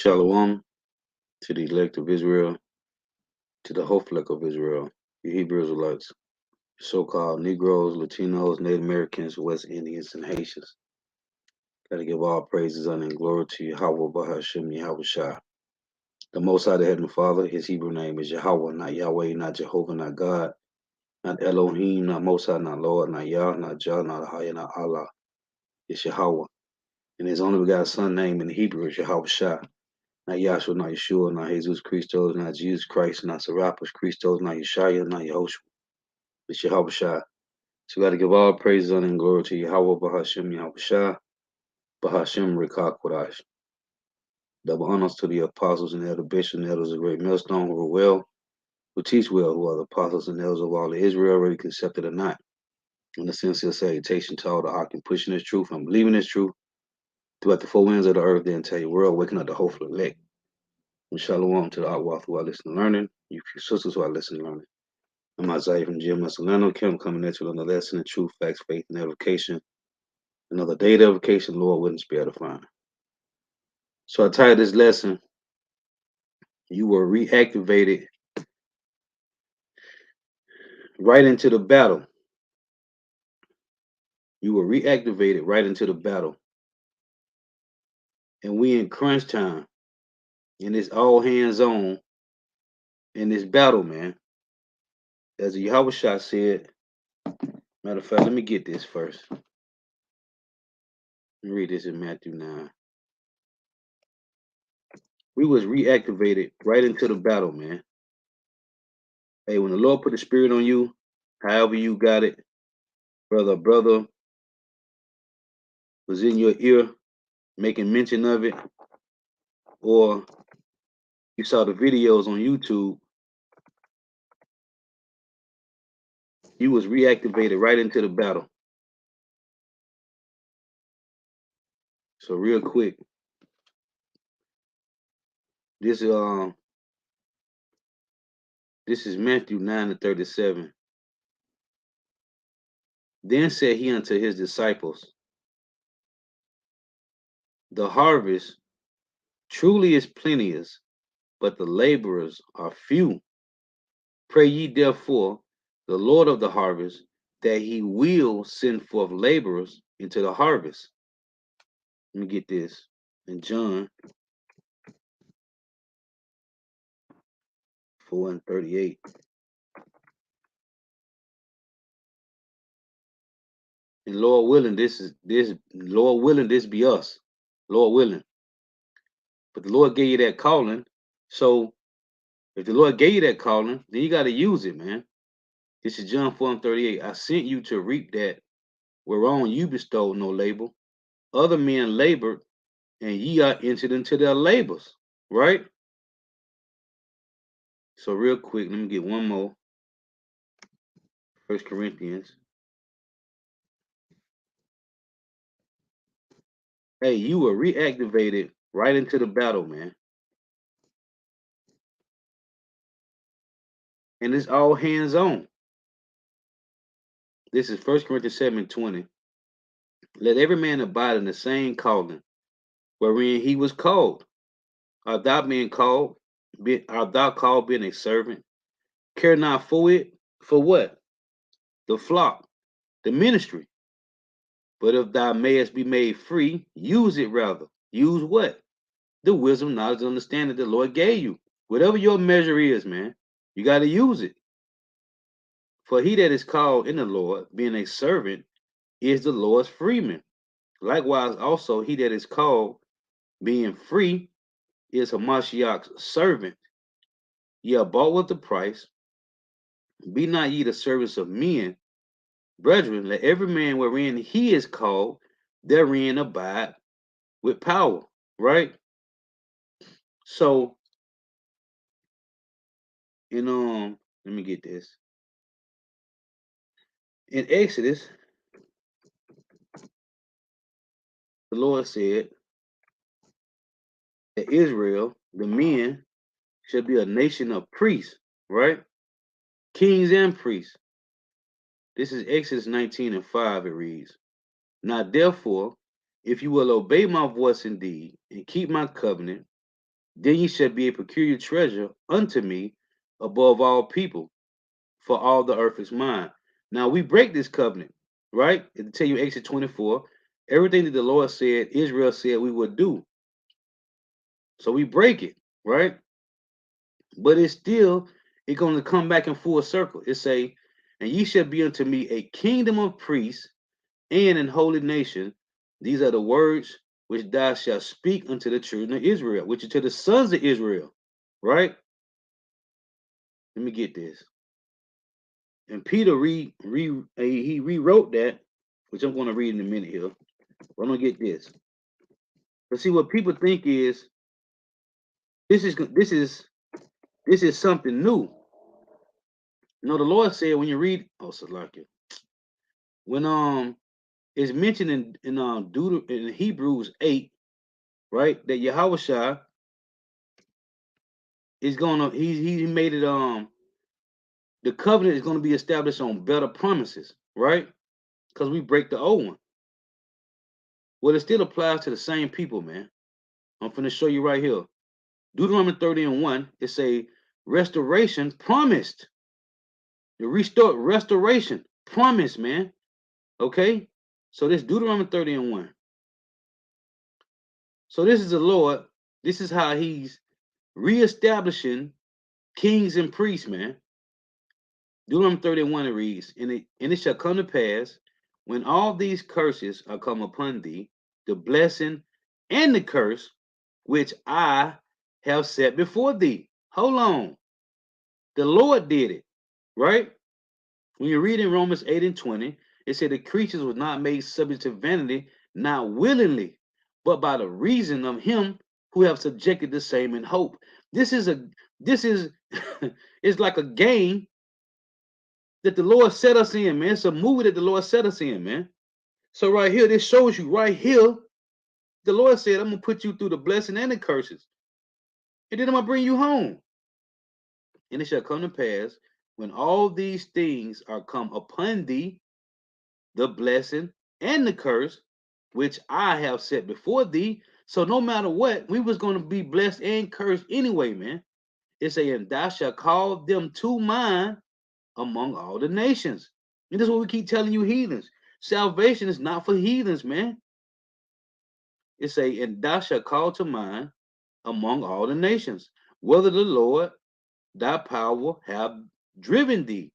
Shalom to the elect of Israel, to the hopeful of Israel, the Hebrew Israelites, so-called Negroes, Latinos, Native Americans, West Indians, and Haitians. Gotta give all praises, honor, and glory to Yahweh, Bahashem, Yahweh Shai. The Most High, the Heavenly Father, his Hebrew name is Yahweh, not Yahweh, not Jehovah, not God, not Elohim, not Most High, not Lord, not Yah, not Jah, not Ahaya, not Allah. It's Yahweh. And his only begotten son name in Hebrew is Yahweh Shai. Not Yahshua, not Yeshua, not Jesus Christos, not Jesus Christ, not Serapis Christos, not Yeshua, not Yehoshua. It's Yahweh Shai. So we got to give all praise, honor, and glory to Yahweh, Bahashem, Yahweh Shai, Bahashem, Rekah, Kodash. Double honors to the apostles and elder bishops and elders of great millstone who are well, who teach well, who are the apostles and elders of all of Israel, already accepted or not. In the sincere salutation to all the ark and pushing this truth and believing this truth throughout the four winds of the earth, the entire world, waking up the hopeful elect. And shalom to the outwalk who are listening and learning, you few sisters who are listening and learning. I'm Isaiah from GMS Orlando. Kim coming at you with another lesson in truth, facts, faith, and edification. Another day of edification, Lord willing, spare to find. So I titled this lesson, You Were Reactivated Right into the Battle. You were reactivated right into the battle. And we in crunch time. And it's all hands on in this battle, man. As Yahweh Shah said, matter of fact, let me get this first. Let me read this in Matthew 9. We was reactivated right into the battle, man. Hey, when the Lord put the spirit on you, however you got it, brother was in your ear making mention of it, or you saw the videos on YouTube, you was reactivated right into the battle. So real quick, this is Matthew 9:37. Then said he unto his disciples, the harvest truly is plenteous, but the laborers are few. Pray ye therefore the Lord of the harvest that he will send forth laborers into the harvest. Let me get this in John 4:38. And Lord willing, this be us. Lord willing. But the Lord gave you that calling. So if the Lord gave you that calling, then you got to use it, man. This is John 4:38. I sent you to reap that whereon you bestowed no labor. Other men labored, and ye are entered into their labors. Right? So real quick, let me get one more. 1 Corinthians. Hey, you were reactivated right into the battle, man. And it's all hands on. This is 1 Corinthians 7:20. Let every man abide in the same calling wherein he was called. Art thou being called? Art thou called being a servant? Care not for it. For what? The flock, the ministry. But if thou mayest be made free, use it rather. Use what? The wisdom, knowledge, and understanding the Lord gave you. Whatever your measure is, man, you got to use it. For he that is called in the Lord, being a servant, is the Lord's freeman. Likewise, also, he that is called, being free, is Hamashiach's servant. Ye are bought with the price. Be not ye the servants of men. Brethren, let every man wherein he is called, therein abide with power. Right? So, let me get this. In Exodus, the Lord said that Israel, the men, shall be a nation of priests, right? Kings and priests. This is Exodus 19:5, it reads, Now therefore, if you will obey my voice indeed, and keep my covenant, Then ye shall be a peculiar treasure unto me above all people, for all the earth is mine. Now we break this covenant, right? It tell you Exodus 24, everything that the Lord said, Israel said we would do. So we break it, right? But it's going to come back in full circle. It say, and ye shall be unto me a kingdom of priests and an holy nation. These are the words which thou shalt speak unto the children of Israel, which is to the sons of Israel, right? Let me get this. And Peter he rewrote that, which I'm going to read in a minute here. But I'm gonna get this. But see, what people think is this is this is this is something new. You know, the Lord said when you read, oh, Salakia, when it's mentioned in Hebrews 8, right, that Yahweh is gonna he made it the covenant is gonna be established on better promises, right? Because we break the old one. Well, it still applies to the same people, man. I'm finna show you right here. Deuteronomy 30 and 1, it's a restoration promised. The restoration promised, man. Okay? So this Deuteronomy 30 and 1. So this is the Lord. This is how he's reestablishing kings and priests, man. Deuteronomy 31 it reads, and it shall come to pass when all these curses are come upon thee, the blessing and the curse which I have set before thee. Hold on. The Lord did it, right? When you read in Romans 8 and 20, it said the creatures was not made subject to vanity, not willingly, but by the reason of him who have subjected the same in hope. This is it's like a game that the Lord set us in, man. It's a movie that the Lord set us in, man. So right here, this shows you right here, the Lord said, I'm gonna put you through the blessing and the curses, and then I'm gonna bring you home. And it shall come to pass when all these things are come upon thee, the blessing and the curse, which I have set before thee. So no matter what, we was going to be blessed and cursed anyway, man. It's saying, thou shalt call them to mind among all the nations. And this is what we keep telling you, heathens. Salvation is not for heathens, man. It's a, and thou shalt call to mind among all the nations, whether the Lord thy power have driven thee,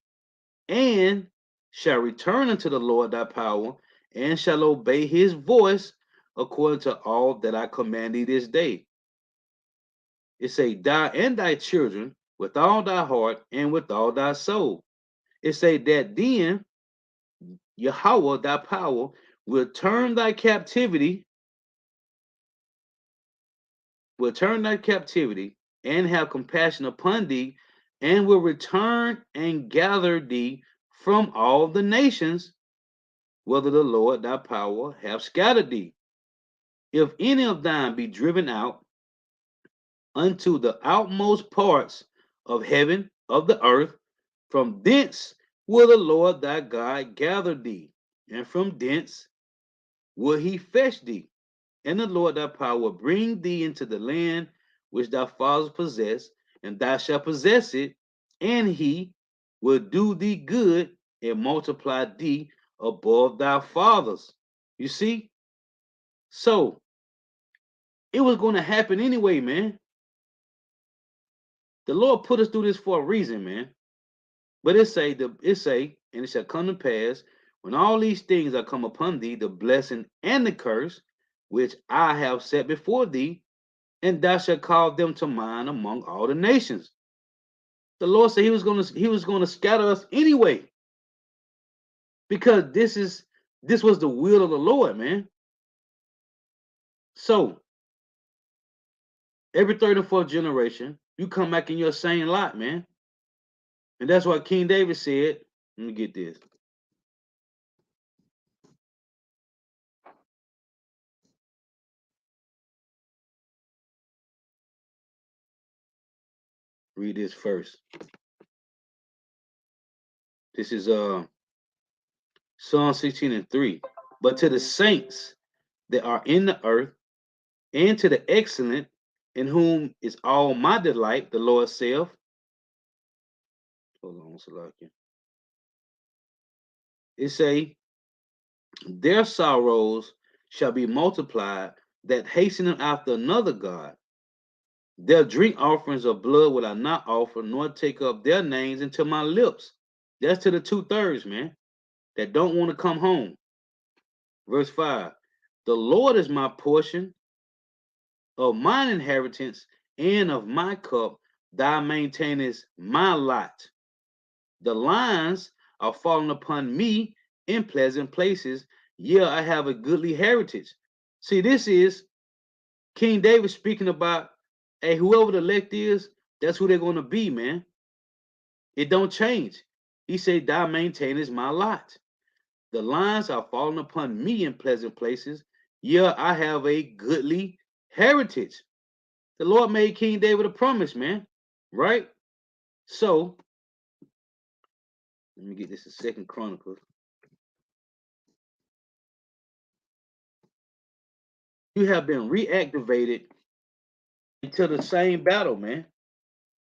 and shall return unto the Lord thy power, and shall obey his voice according to all that I command thee this day. It say, thou and thy children with all thy heart and with all thy soul. It say that then Yahweh thy power will turn thy captivity and have compassion upon thee, and will return and gather thee from all the nations, whether the Lord thy power have scattered thee. If any of thine be driven out unto the outmost parts of heaven, of the earth, from thence will the Lord thy God gather thee, and from thence will he fetch thee. And the Lord thy power will bring thee into the land which thy fathers possessed, and thou shalt possess it, and he will do thee good and multiply thee above thy fathers. You see? So it was going to happen anyway, man. The Lord put us through this for a reason, man. But and it shall come to pass when all these things are come upon thee, the blessing and the curse, which I have set before thee, and thou shalt call them to mind among all the nations. The Lord said he was gonna scatter us anyway, because this was the will of the Lord, man. So every third and fourth generation, you come back in your same lot, man. And that's why King David said, let me get this. Read this first. This is Psalm 16 and 3. But to the saints that are in the earth, and to the excellent in whom is all my delight, the Lord saith. Hold on, Salakia. It say, their sorrows shall be multiplied that hasten after another God. Their drink offerings of blood will I not offer, nor take up their names into my lips. That's to the 2/3, man, that don't want to come home. Verse 5. The Lord is my portion of mine inheritance and of my cup. Thou maintainest my lot. The lines are falling upon me in pleasant places. Yeah, I have a goodly heritage. See, this is King David speaking about, hey, whoever the elect is, that's who they're going to be, man. It don't change. He said, thou maintainest my lot. The lines are falling upon me in pleasant places. Yeah, I have a goodly heritage. The Lord made King David a promise, man. Right? So, let me get this in Second Chronicles. You have been reactivated into the same battle, man.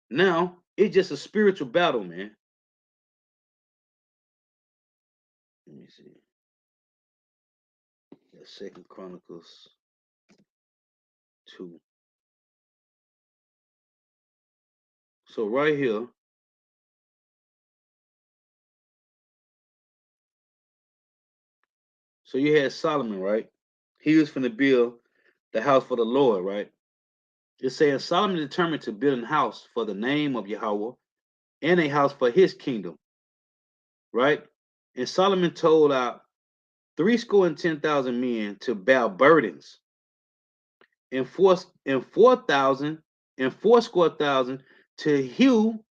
Now, it's just a spiritual battle, man. Let me see. Second Chronicles 2. So right here, so you had Solomon, right? He was finna build the house for the Lord, right? It's saying Solomon determined to build a house for the name of Yahweh and a house for his kingdom, right? And Solomon told out 310,000 men to bear burdens, and 4,000 and fourscore thousand to hew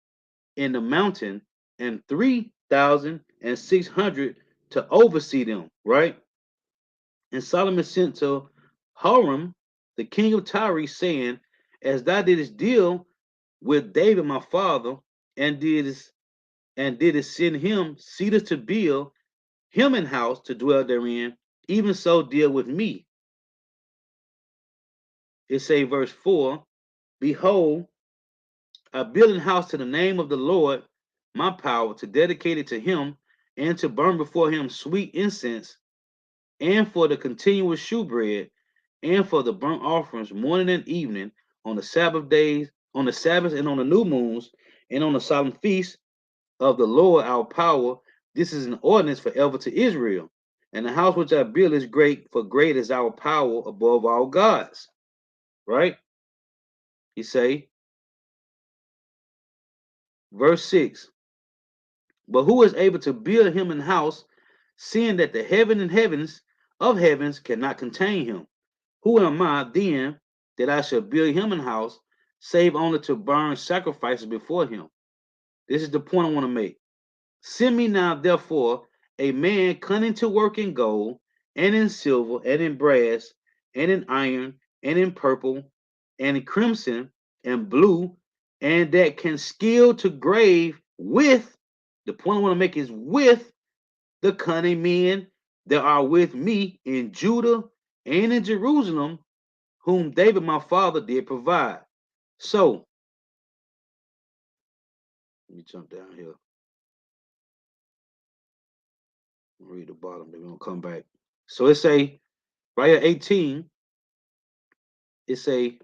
in the mountain, and 3,600 to oversee them, right? And Solomon sent to Hiram, the king of Tyre, saying, as thou didst deal with David my father, and didst send him cedars to build him an house to dwell therein, even so deal with me. It say verse 4, behold, I build an house to the name of the Lord, my power, to dedicate it to him, and to burn before him sweet incense, and for the continuous shewbread, and for the burnt offerings morning and evening, on the Sabbath days, on the Sabbath and on the new moons, and on the solemn feast of the Lord our power. This is an ordinance forever to Israel. And the house which I build is great, for great is our power above all gods. Right? He say, verse 6. But who is able to build him an house, seeing that the heaven and heavens of heavens cannot contain him? Who am I then that I shall build him an house, save only to burn sacrifices before him? This is the point I want to make. Send me now, therefore, a man cunning to work in gold, and in silver, and in brass, and in iron, and in purple, and in crimson, and blue, and that can skill to grave with, the point I want to make is with the cunning men that are with me in Judah and in Jerusalem, whom David my father did provide. So, let me jump down here. Read the bottom, then we're gonna come back. So it say right here 18, it say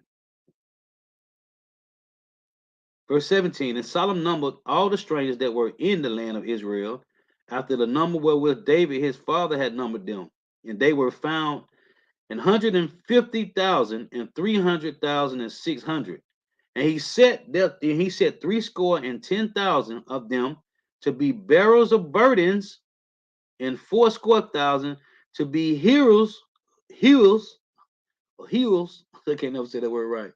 verse 17, and Solomon numbered all the strangers that were in the land of Israel, after the number wherewith David his father had numbered them, and they were found 150,000 and 300,000 and 600. And he set 310,000 of them to be bearers of burdens, and 400,000 to be heroes. I can't never say that word right.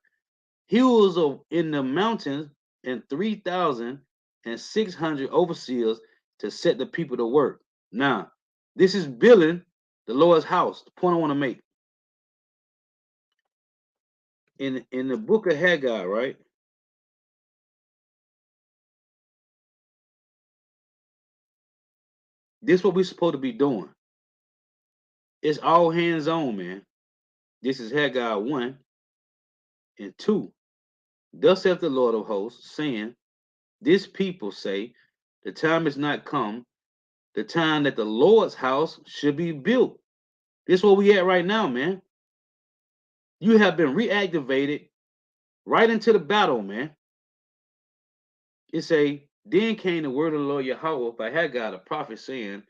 Heroes of in the mountains, and 3,600 overseers to set the people to work. Now, this is building the Lord's house. The point I want to make in the book of Haggai, right? This is what we're supposed to be doing. It's all hands on, man. This is Haggai 1. And 2, thus saith the Lord of hosts, saying, this people say, the time is not come, the time that the Lord's house should be built. This is where we at right now, man. You have been reactivated right into the battle, man. It say, then came the word of the Lord Yahweh by Haggai the prophet, saying,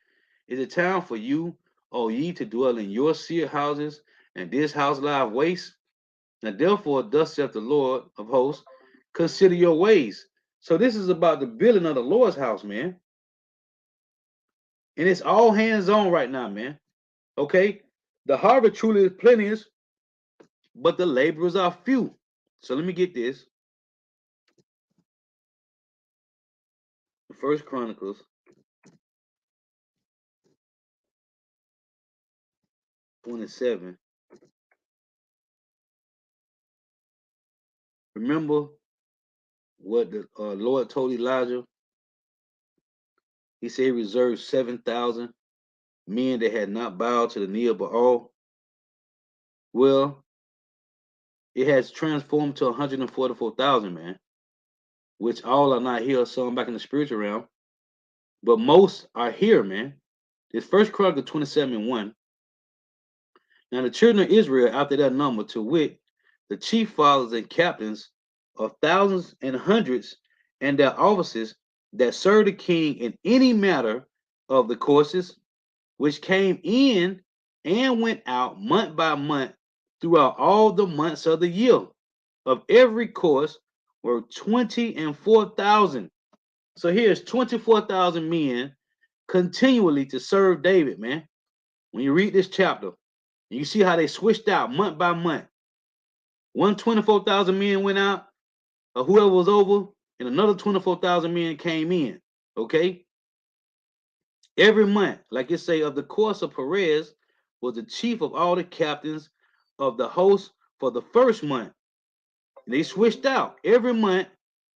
is it time for you, O ye, to dwell in your seer houses, and this house lie waste? Now therefore, thus saith the Lord of hosts, consider your ways. So this is about the building of the Lord's house, man. And it's all hands on right now, man. Okay? The harvest truly is plenteous, but the laborers are few. So let me get this. First Chronicles 27. Remember what the Lord told Elijah? He said he reserved 7,000 men that had not bowed to the knee of Baal. Well, it has transformed to 144,000, man, which all are not here, some back in the spiritual realm, but most are here, man. This First Chronicles 27:1. Now the children of Israel, after that number, to wit, the chief fathers and captains of thousands and hundreds, and their officers that served the king in any matter of the courses, which came in and went out month by month throughout all the months of the year, of every course were 24,000. So here's 24,000 men continually to serve David, man. When you read this chapter, you see how they switched out month by month. 24,000 men went out, or whoever was over, and another 24,000 men came in. Okay? Every month, like you say, of the course of Perez was the chief of all the captains of the host for the first month. And they switched out every month,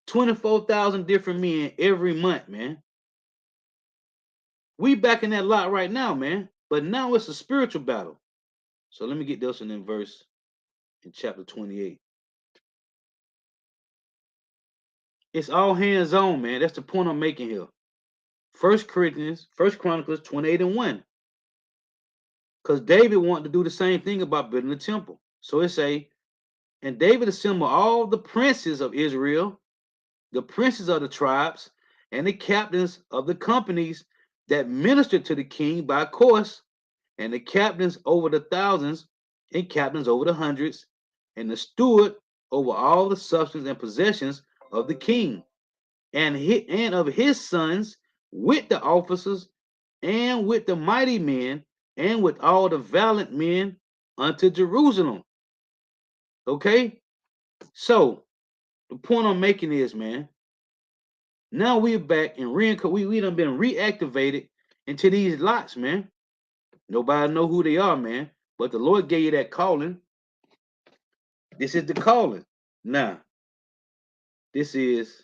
24,000 different men every month, man. We back in that lot right now, man. But now it's a spiritual battle. So let me get this one in verse in chapter 28. It's all hands on, man. That's the point I'm making here. First Chronicles 28:1. Because David wanted to do the same thing about building the temple. So it say, and David assembled all the princes of Israel, the princes of the tribes, and the captains of the companies that ministered to the king by course, and the captains over the thousands, and captains over the hundreds, and the steward over all the substance and possessions of the king, and of his sons, with the officers, and with the mighty men, and with all the valiant men unto Jerusalem. Okay? So the point I'm making is, man, now we're back and we done been reactivated into these lots, man. Nobody know who they are, man. But the Lord gave you that calling. This is the calling. Now, this is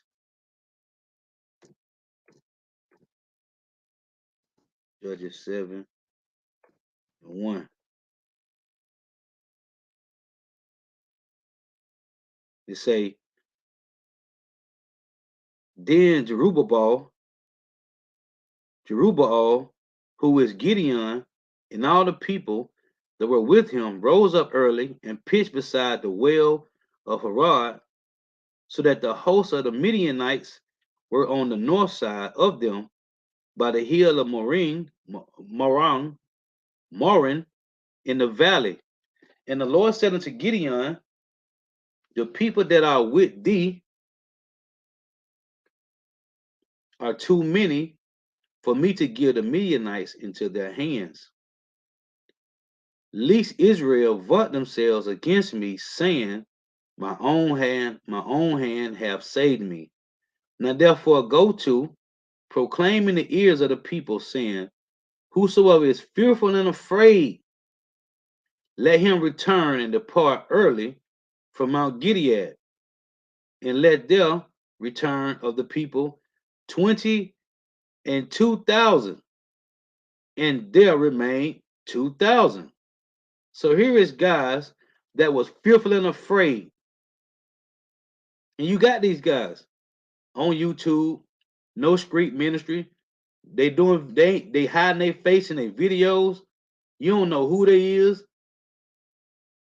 Judges 7:1. They say, then Jerubbaal, who is Gideon, and all the people that were with him rose up early and pitched beside the well of Harod, so that the hosts of the Midianites were on the north side of them by the hill of Morin in the valley. And the Lord said unto Gideon, the people that are with thee are too many for me to give the Midianites into their hands, lest Israel vaunt themselves against me, saying, my own hand have saved me. Now therefore go to, proclaim in the ears of the people, saying, whosoever is fearful and afraid, let him return and depart early from Mount Gilead, and let there return of the people 22,000, and there remain 2,000. So here is guys that was fearful and afraid. And you got these guys on YouTube, no street ministry. They hiding their face in their videos. You don't know who they is,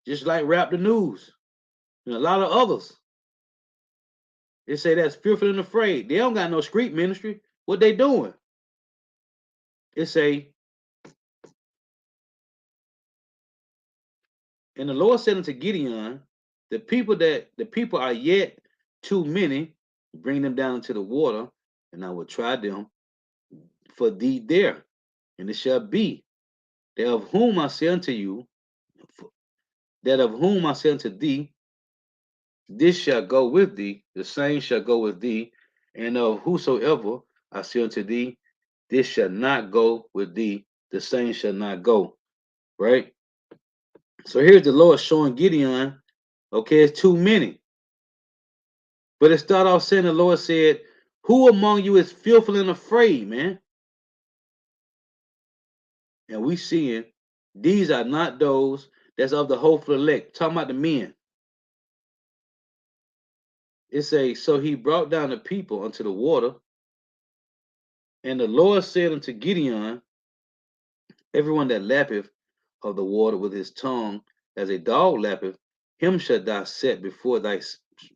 just like Rap the News and a lot of others. They say that's fearful and afraid. They don't got no street ministry. What they doing? It say, and the Lord said unto Gideon, the people are yet too many, bring them down to the water, and I will try them for thee there. And it shall be that of whom I say unto you, that of whom I say unto thee, this shall go with thee, the same shall go with thee, and of whosoever I say unto thee, this shall not go with thee, the same shall not go. Right? So here's the Lord showing Gideon, okay, it's too many. But it started off saying the Lord said, who among you is fearful and afraid, man? And we seeing these are not those that's of the hopeful elect. Talking about the men. It say, so he brought down the people unto the water, and the Lord said unto Gideon, everyone that lappeth of the water with his tongue, as a dog lappeth, him shall thou set before thy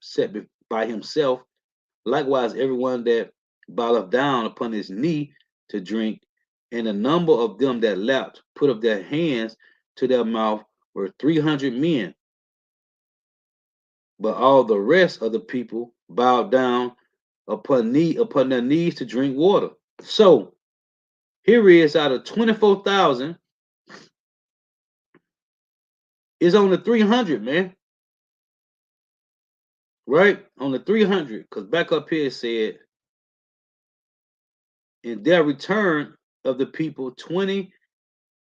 set by himself. Likewise, everyone that boweth down upon his knee to drink, and the number of them that lapped put up their hands to their mouth were 300 men. But all the rest of the people bowed down upon their knees to drink water. So here is out of 24,000, is on the 300, man. Right? On the 300. Because back up here it said, in their return of the people 20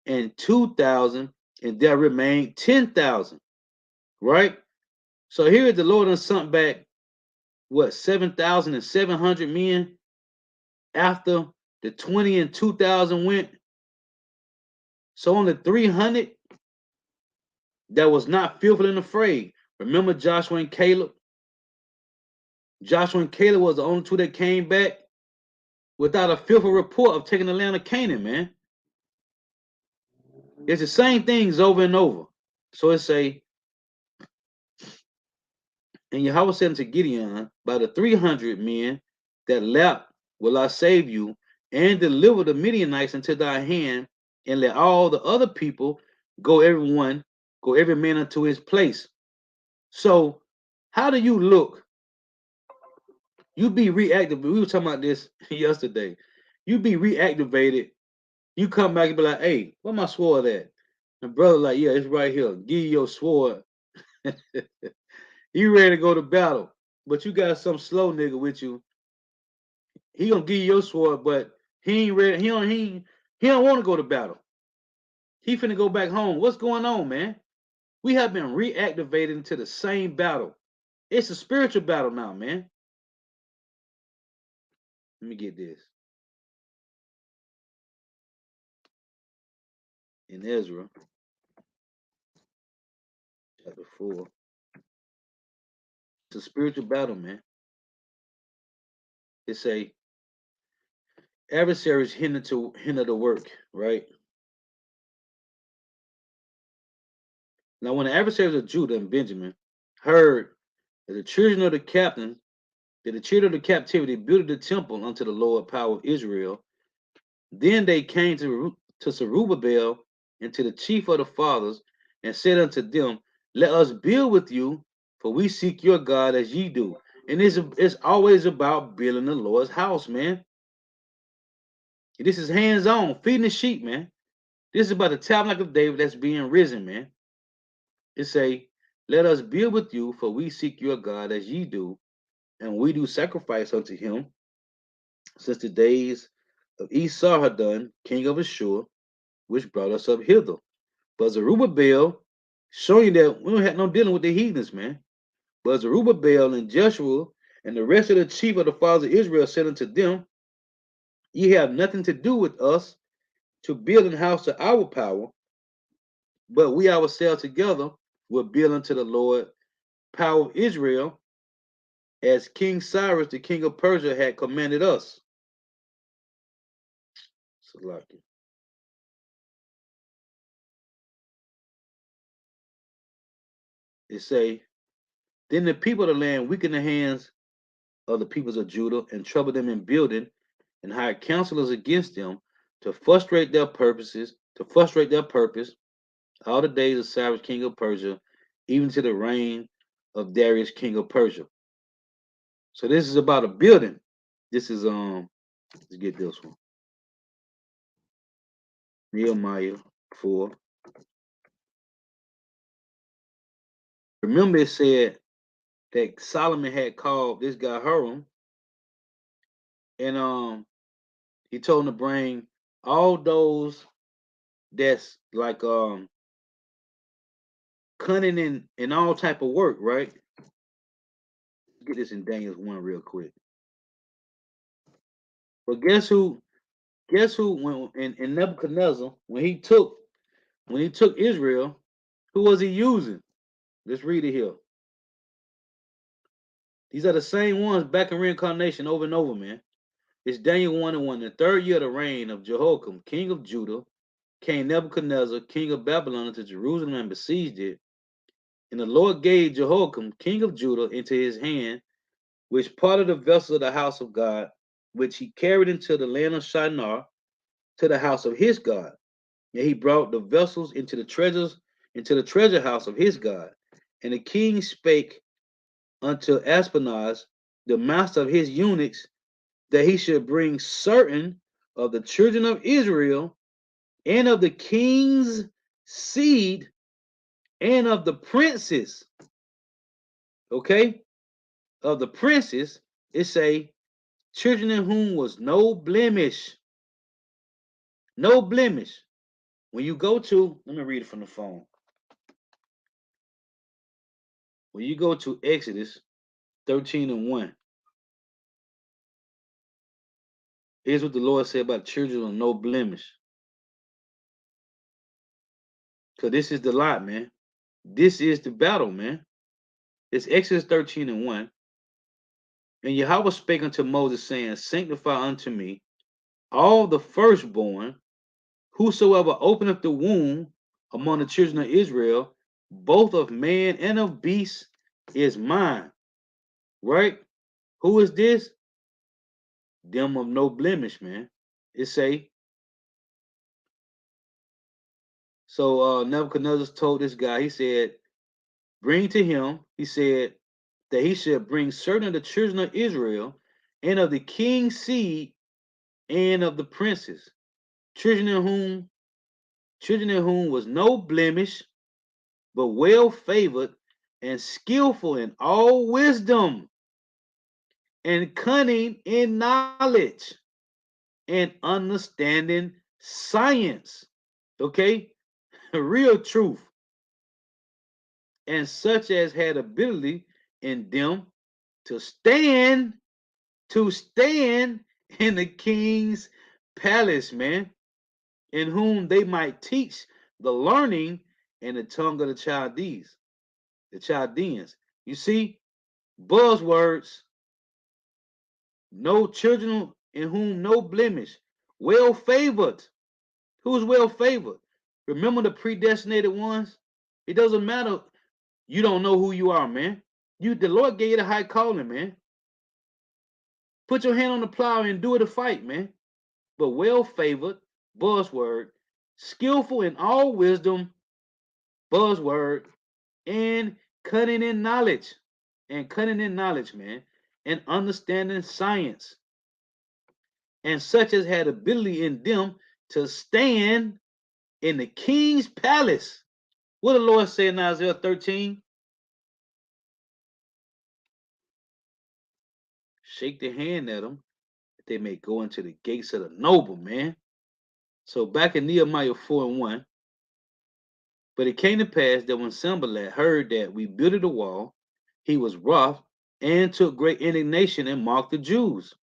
and 2,000, and there remained 10,000. Right? So here the Lord done sent back what 7,700 men after the 20 and 2,000 went. So on the 300 that was not fearful and afraid. Remember Joshua and Caleb? Joshua and Caleb was the only two that came back without a fearful report of taking the land of Canaan, man. It's the same things over and over. So it say, and Yahweh said unto Gideon, by the 300 men that lapped will I save you, and deliver the Midianites into thy hand, and let all the other people go every man unto his place. So how do you look? You be reactivated. We were talking about this yesterday. You be reactivated. You come back and be like, hey, where my sword at? And brother like, yeah, it's right here. Give you your sword. You ready to go to battle. But you got some slow nigga with you. He gonna give you your sword, but he ain't ready. He don't want to go to battle. He finna go back home. What's going on, man? We have been reactivated into the same battle. It's a spiritual battle now, man. Let me get this. In Ezra, chapter 4. It's a spiritual battle, man. It say adversaries hinder the work, right? Now, when the adversaries of Judah and Benjamin heard that the children of the captain, that the children of the captivity built the temple unto the Lord power of Israel, then they came to Zerubbabel and to the chief of the fathers, and said unto them, let us build with you, for we seek your God as ye do. And it's always about building the Lord's house, man. This is hands-on, feeding the sheep, man. This is about the tabernacle of David that's being risen, man. It say, let us build with you, for we seek your God as ye do, and we do sacrifice unto him since the days of Esau done, king of Ashur, which brought us up hither. But Zerubbabel, showing you that we don't have no dealing with the heathens, man. But Zerubbabel and Joshua and the rest of the chief of the fathers of Israel said unto them, ye have nothing to do with us to build an house to our power, but we ourselves together will build unto the Lord power of Israel. as King Cyrus, the king of Persia, had commanded us. Salaki. It say, then the people of the land weakened the hands of the peoples of Judah and troubled them in building and hired counselors against them to frustrate their purpose all the days of Cyrus, king of Persia, even to the reign of Darius, king of Persia. So this is about a building. This is let's get this one. Nehemiah 4. Remember it said that Solomon had called this guy Hiram, and he told him to bring all those that's like cunning in all type of work, right? Get this in Daniel 1 real quick. But guess who? Guess who? When in Nebuchadnezzar, when he took Israel, who was he using? Let's read it here. These are the same ones back in reincarnation over and over, man. It's Daniel 1 and 1. The third year of the reign of Jehoiakim, king of Judah, came Nebuchadnezzar, king of Babylon, to Jerusalem and besieged it. And the Lord gave Jehoiakim, king of Judah, into his hand, which part of the vessels of the house of God, which he carried into the land of Shinar, to the house of his God. And he brought the vessels into the treasure house of his God. And the king spake unto Aspenaz, the master of his eunuchs, that he should bring certain of the children of Israel and of the king's seed and of the princes. Okay? Of the princes, it say, children in whom was no blemish. No blemish. When you go to, let me read it from the phone. When you go to Exodus 13 and 1, here's what the Lord said about children of no blemish. Because this is the lot, man. This is the battle, man. It's Exodus 13 and 1. And Yahweh spake unto Moses, saying, sanctify unto me all the firstborn, whosoever openeth the womb among the children of Israel, both of man and of beast, is mine. Right? Who is this? Them of no blemish, man. It say, so Nebuchadnezzar told this guy, he said, bring to him, he said, that he should bring certain of the children of Israel and of the king's seed and of the princes, children in whom was no blemish, but well favored and skillful in all wisdom and cunning in knowledge and understanding science. Okay? Real truth. And such as had ability in them to stand in the king's palace, man, in whom they might teach the learning in the tongue of the Chaldeans. You see, buzzwords, no children in whom no blemish, well favored. Who's well favored? Remember the predestinated ones? It doesn't matter. You don't know who you are, man. The Lord gave you the high calling, man. Put your hand on the plow and do it a fight, man. But well favored, buzzword, skillful in all wisdom, buzzword, and cunning in knowledge, man, and understanding science, and such as had ability in them to stand in the king's palace. What the Lord said in Isaiah 13? Shake the hand at them, that they may go into the gates of the noble, man. So back in Nehemiah 4 and 1, but it came to pass that when Sanballat heard that we builded a wall, he was wroth and took great indignation and mocked the Jews.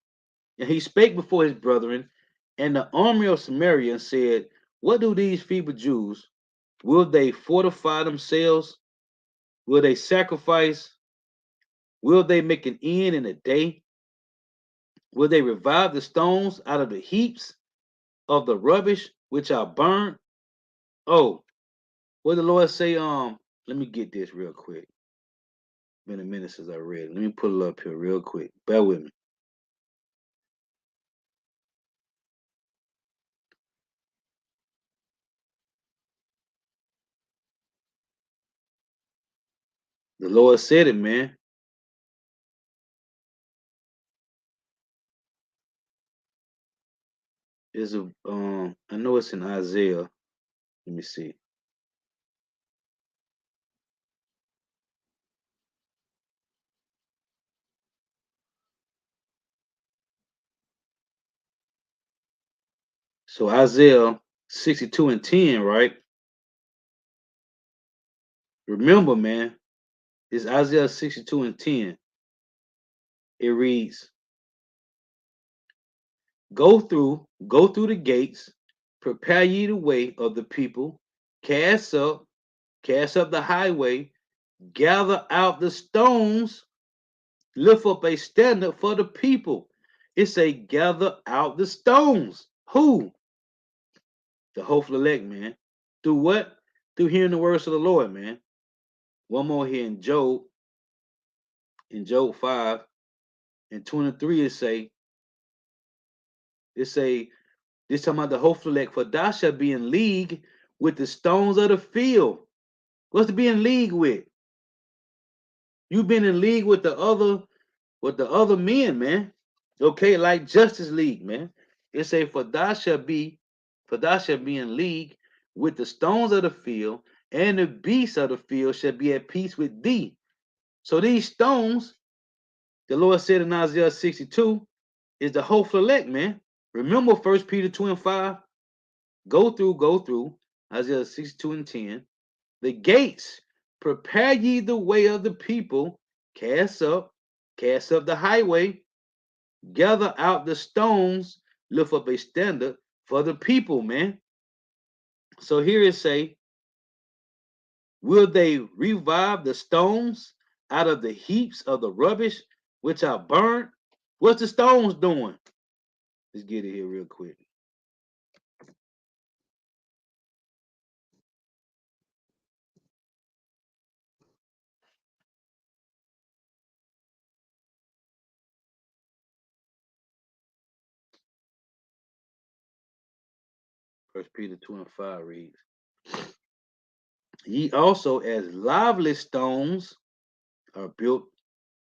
And he spake before his brethren and the army of Samaria and said, what do these feeble Jews? Will they fortify themselves? Will they sacrifice? Will they make an end in a day? Will they revive the stones out of the heaps of the rubbish which are burned? Oh, what the Lord say? Let me get this real quick. Been a minute since I read it. Let me pull it up here real quick. Bear with me. The Lord said it, man. It's a I know it's in Isaiah. Let me see. So Isaiah 62 and 10, right? Remember, man, it's Isaiah 62 and 10. It reads, go through the gates, prepare ye the way of the people, cast up, cast up the highway, gather out the stones, lift up a standard for the people. It say gather out the stones. Who? The hopeful elect, man. Through what? Through hearing the words of the Lord, man. One more here in Job 5 and 23, it say, this talking about the hopeful elect, for thou shalt be in league with the stones of the field. What's to be in league with? You've been in league with the other men, man. Okay, like Justice League, man. It say, for thou shalt be in league with the stones of the field, and the beasts of the field shall be at peace with thee. So these stones, the Lord said in Isaiah 62, is the hopeful elect, man. Remember 1 Peter 2 and 5? Go through Isaiah 62 and 10. The gates, prepare ye the way of the people, cast cast up the highway, gather out the stones, lift up a standard for the people, man. So here it say, will they revive the stones out of the heaps of the rubbish which are burned? What's the stones doing? Let's get it here real quick. First Peter 2 and 5 reads, ye also as lively stones are built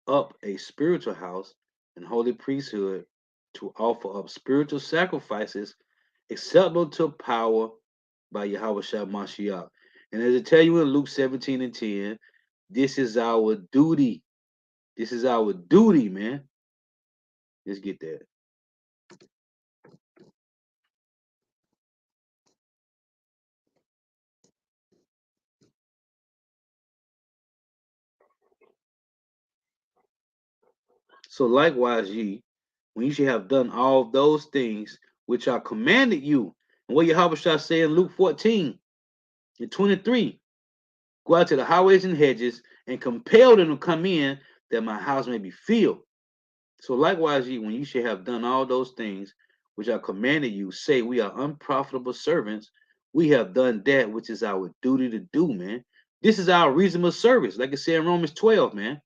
up a spiritual house and holy priesthood to offer up spiritual sacrifices acceptable to power by Yahweh Shah Mashiach. And as I tell you in Luke 17 and 10, this is our duty. This is our duty, man. Let's get that. So likewise, ye, when you should have done all those things which I commanded you, and what Yahweh Shah say in Luke 14 and 23, go out to the highways and hedges and compel them to come in that my house may be filled. So likewise, ye, when you should have done all those things which I commanded you, say we are unprofitable servants. We have done that which is our duty to do, man. This is our reasonable service, like it said in Romans 12, man.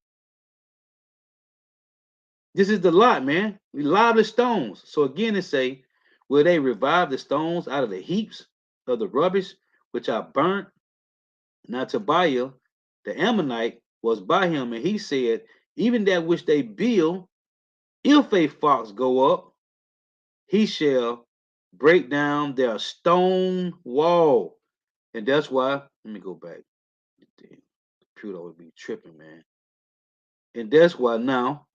This is the lot, man. We live the stones. So again, it say, will they revive the stones out of the heaps of the rubbish which are burnt? Now Tobiah, the Ammonite, was by him, and he said, even that which they build, if a fox go up, he shall break down their stone wall. And that's why, let me go back. The computer would be tripping, man. And that's why now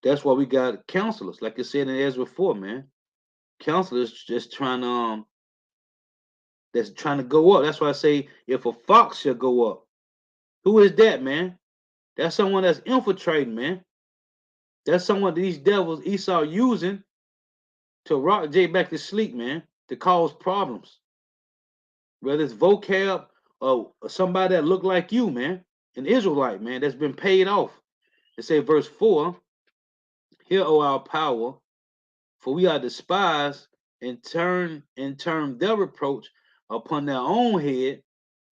that's why we got counselors, like I said in Ezra 4, man. Counselors just trying to that's trying to go up. That's why I say if a fox shall go up, who is that, man? That's someone that's infiltrating, man. That's someone these devils Esau using to rock Jay back to sleep, man, to cause problems. whether it's vocab or somebody that look like you, man, an Israelite, man, that's been paid off. It say verse 4, hear, O our power, for we are despised, and turn their reproach upon their own head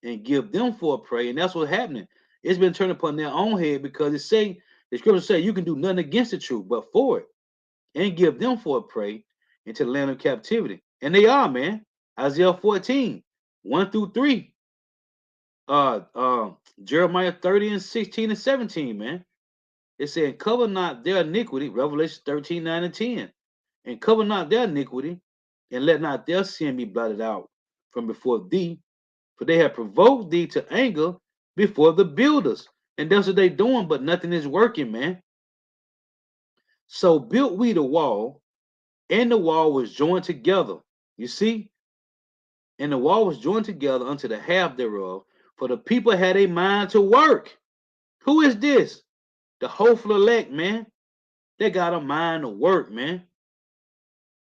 and give them for a prey. And that's what's happening. It's been turned upon their own head because the scriptures say you can do nothing against the truth but for it, and give them for a prey into the land of captivity. And they are, man. Isaiah 14, 1 through 3. Jeremiah 30 and 16 and 17, man. It said, cover not their iniquity, Revelation 13, 9 and 10. And cover not their iniquity, and let not their sin be blotted out from before thee, for they have provoked thee to anger before the builders. And that's what they doing, but nothing is working, man. So built we the wall, and the wall was joined together. You see? And the wall was joined together unto the half thereof, for the people had a mind to work. Who is this? The hopeful elect, man. They got a mind to work, man.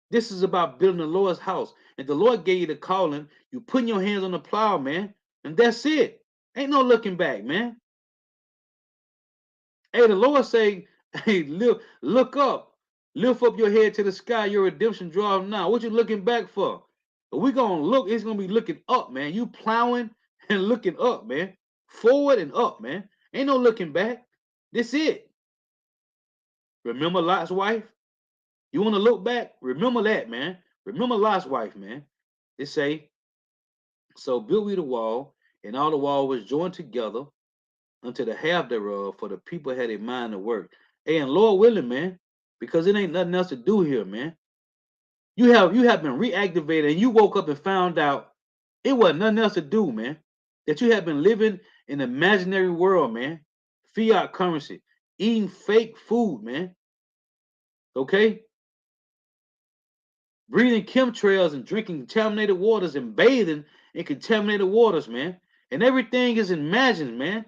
This is about building the Lord's house. And the Lord gave you the calling. You putting your hands on the plow, man. And that's it. Ain't no looking back, man. Hey, the Lord say, hey, look up. Lift up your head to the sky. Your redemption draweth now. What you looking back for? If we gonna look, it's gonna be looking up, man. You plowing and looking up, man. Forward and up, man. Ain't no looking back. This it. Remember Lot's wife? You want to look back? Remember that, man. Remember Lot's wife, man. It say, so built we the wall, and all the wall was joined together unto the half thereof, for the people had a mind to work. Hey, and Lord willing, man, because it ain't nothing else to do here, man. You have been reactivated, and you woke up and found out it wasn't nothing else to do, man. That you have been living in an imaginary world, man. Fiat currency, eating fake food, man. Okay? Breathing chemtrails and drinking contaminated waters and bathing in contaminated waters, man. And everything is imagined, man.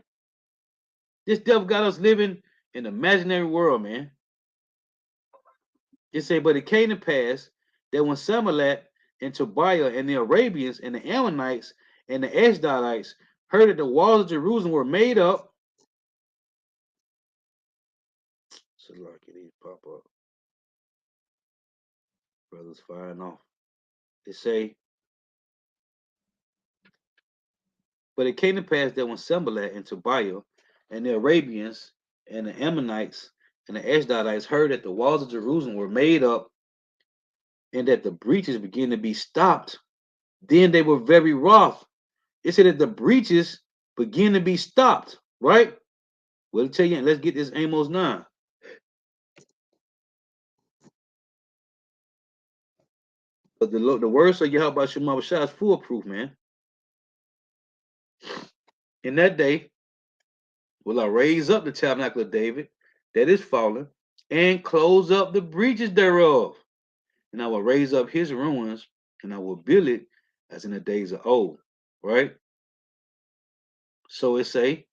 This devil got us living in an imaginary world, man. It say, but it came to pass that when Samalat and Tobiah and the Arabians and the Ammonites and the Ashdodites heard that the walls of Jerusalem were made up. So like it pop up. Brothers firing off. It say, but it came to pass that when Sanballat and Tobiah and the Arabians and the Ammonites and the Ashdodites heard that the walls of Jerusalem were made up and that the breaches began to be stopped, then they were very wroth. It said that the breaches begin to be stopped, right? Well, I'll tell you, let's get this Amos 9. But the words of Yahweh Shema Shah is foolproof, man. In that day will I raise up the tabernacle of David that is fallen and close up the breaches thereof. And I will raise up his ruins and I will build it as in the days of old. Right? So it said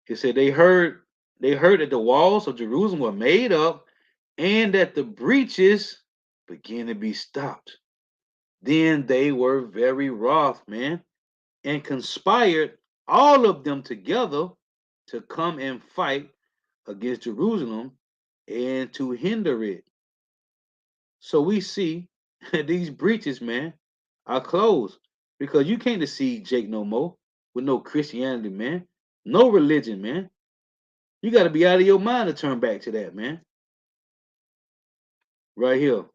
they heard that the walls of Jerusalem were made up and that the breaches began to be stopped. Then they were very wroth, man, and conspired all of them together to come and fight against Jerusalem and to hinder it. So we see these breaches, man, are closed because you can't deceive Jake no more with no Christianity, man, no religion, man. You got to be out of your mind to turn back to that, man. Right here,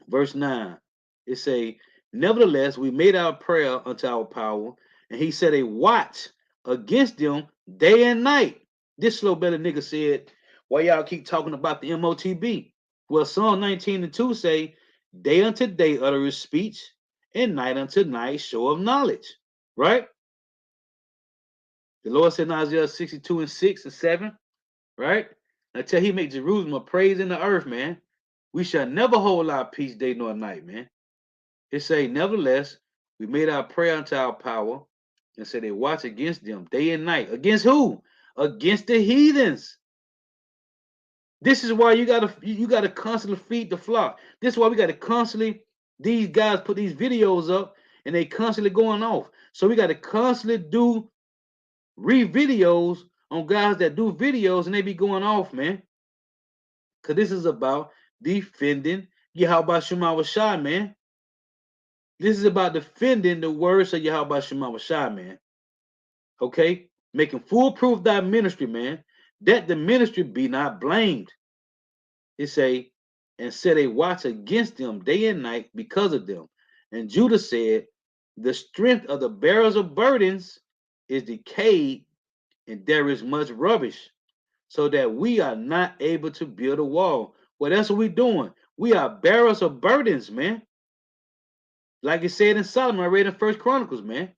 verse 9. It say, nevertheless, we made our prayer unto our power, and he set a watch against them day and night. This slow belly nigga said, why y'all keep talking about the MOTB? Well, Psalm 19 and 2 say, day unto day utter his speech, and night unto night show of knowledge. Right? The Lord said in Isaiah 62 and 6 and 7, right? Until he make Jerusalem a praise in the earth, man. We shall never hold our peace day nor night, man. It say, nevertheless, we made our prayer unto our power, and said they watch against them day and night. Against who? Against the heathens. This is why you gotta constantly feed the flock. This is why we gotta constantly, these guys put these videos up and they constantly going off. So we got to constantly do videos on guys that do videos and they be going off, man. Cause this is about defending Yahweh Shema Shai, man. This is about defending the words of Yahweh Shema Shai, man. Okay? Making foolproof thy ministry, man. That the ministry be not blamed. It say, and set a watch against them day and night because of them. And Judah said, the strength of the bearers of burdens is decayed, and there is much rubbish, so that we are not able to build a wall. Well, that's what we're doing. We are bearers of burdens, man. Like it said in Solomon, I read in First Chronicles, man.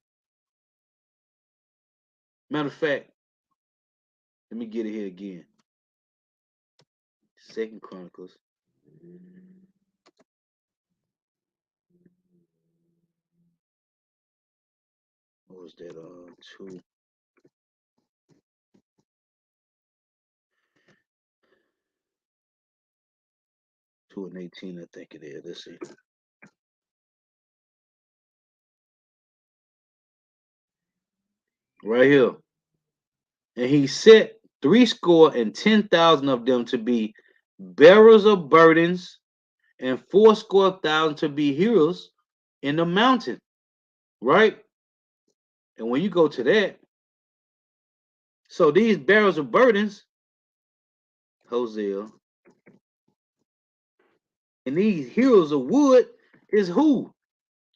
Matter of fact, let me get it here again. Second Chronicles. What was that? 2:18, I think it is. Let's see. Right here. And he set 70,010 of them to be bearers of burdens, and 80,000 to be heroes in the mountain. Right? And when you go to that, so these bearers of burdens, Hosea, and these heroes of wood is who?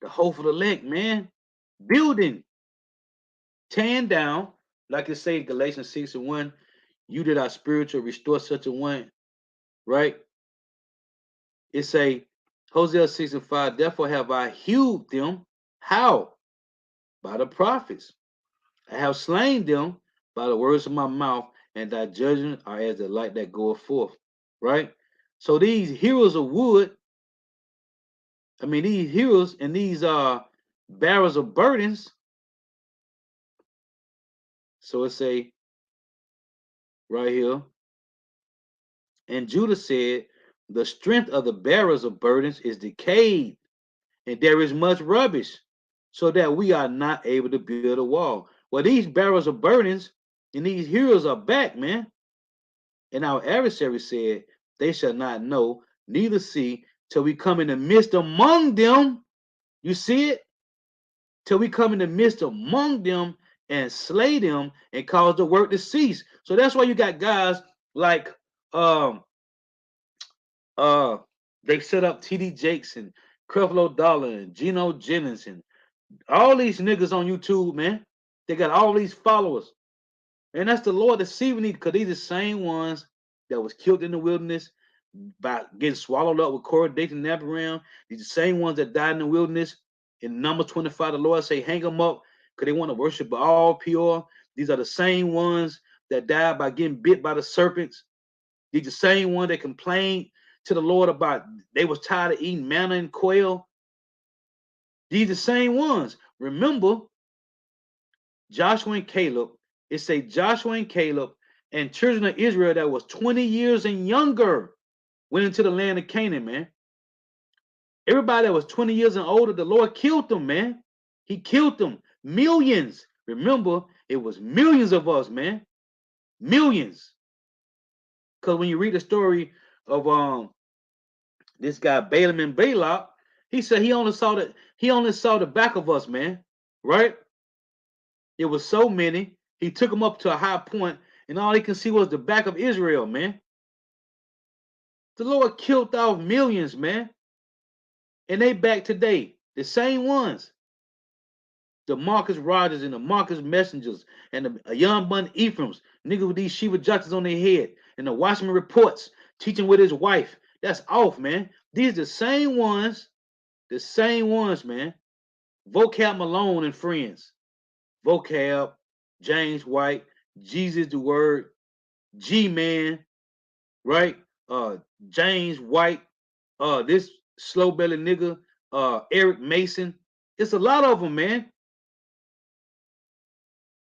The hopeful elect, man. Building, tearing down, like it say Galatians 6:1, you that are spiritual, restore such a one, right? It say, Hosea 6:5, therefore have I hewed them. How? By the prophets. I have slain them by the words of my mouth, and thy judgments are as the light that goeth forth. Right? So these heroes of wood, these heroes and these bearers of burdens. So it say right here, and Judah said, the strength of the bearers of burdens is decayed, and there is much rubbish, so that we are not able to build a wall. Well, these bearers of burdens and these heroes are back, man. And our adversary said, they shall not know, neither see, till we come in the midst among them. You see it? Till we come in the midst among them and slay them and cause the work to cease. So that's why you got guys like uh they set up TD Jakes and Creflo Dollar and Geno Jennings and all these niggas on YouTube, man. They got all these followers. And that's the Lord deceiving these, because these are the same ones that was killed in the wilderness by getting swallowed up with Korah, Dathan, and Abiram. These are the same ones that died in the wilderness. In number 25, the Lord say, hang them up because they want to worship all pure. These are the same ones that died by getting bit by the serpents. These are the same ones that complained to the Lord about they was tired of eating manna and quail. These are the same ones. Remember, Joshua and Caleb, it say Joshua and Caleb and children of Israel that was 20 years and younger went into the land of Canaan, man. Everybody that was 20 years and older, the Lord killed them, man. He killed them. Millions. Remember, it was millions of us, man. Millions. Because when you read the story of this guy Balaam and Balak, he said he only saw the back of us, man. Right? It was so many. He took them up to a high point, and all he can see was the back of Israel, man. The Lord killed off millions, man. And they back today. The same ones. The Marcus Rogers and the Marcus Messengers and the Young Bun Ephraim's, niggas with these Shiva judges on their head, and the Watchman Reports teaching with his wife. That's off, man. These are the same ones, man. Vocab Malone and friends. Vocab, James White, Jesus the Word, G-Man, right? James White, this slow belly nigga, Eric Mason. It's a lot of them, man.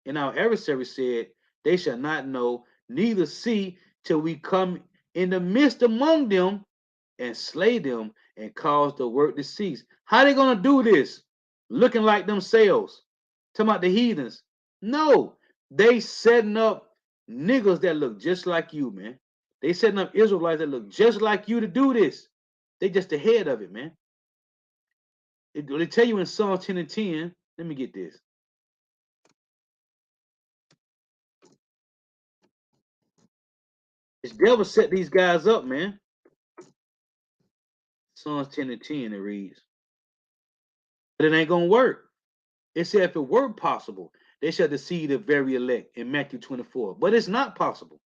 And our adversary said, they shall not know, neither see, till we come in the midst among them and slay them and cause the work to cease. How they gonna do this? looking like themselves. Talking about the heathens. No, they setting up niggas that look just like you, man. They setting up Israelites that look just like you to do this. They just the head of it, man. They tell you in Psalm 10 and 10. Let me get this. This devil set these guys up, man. Psalms 10 and 10, it reads. But it ain't gonna work. It said if it were possible, they shall deceive the very elect in Matthew 24. But it's not possible.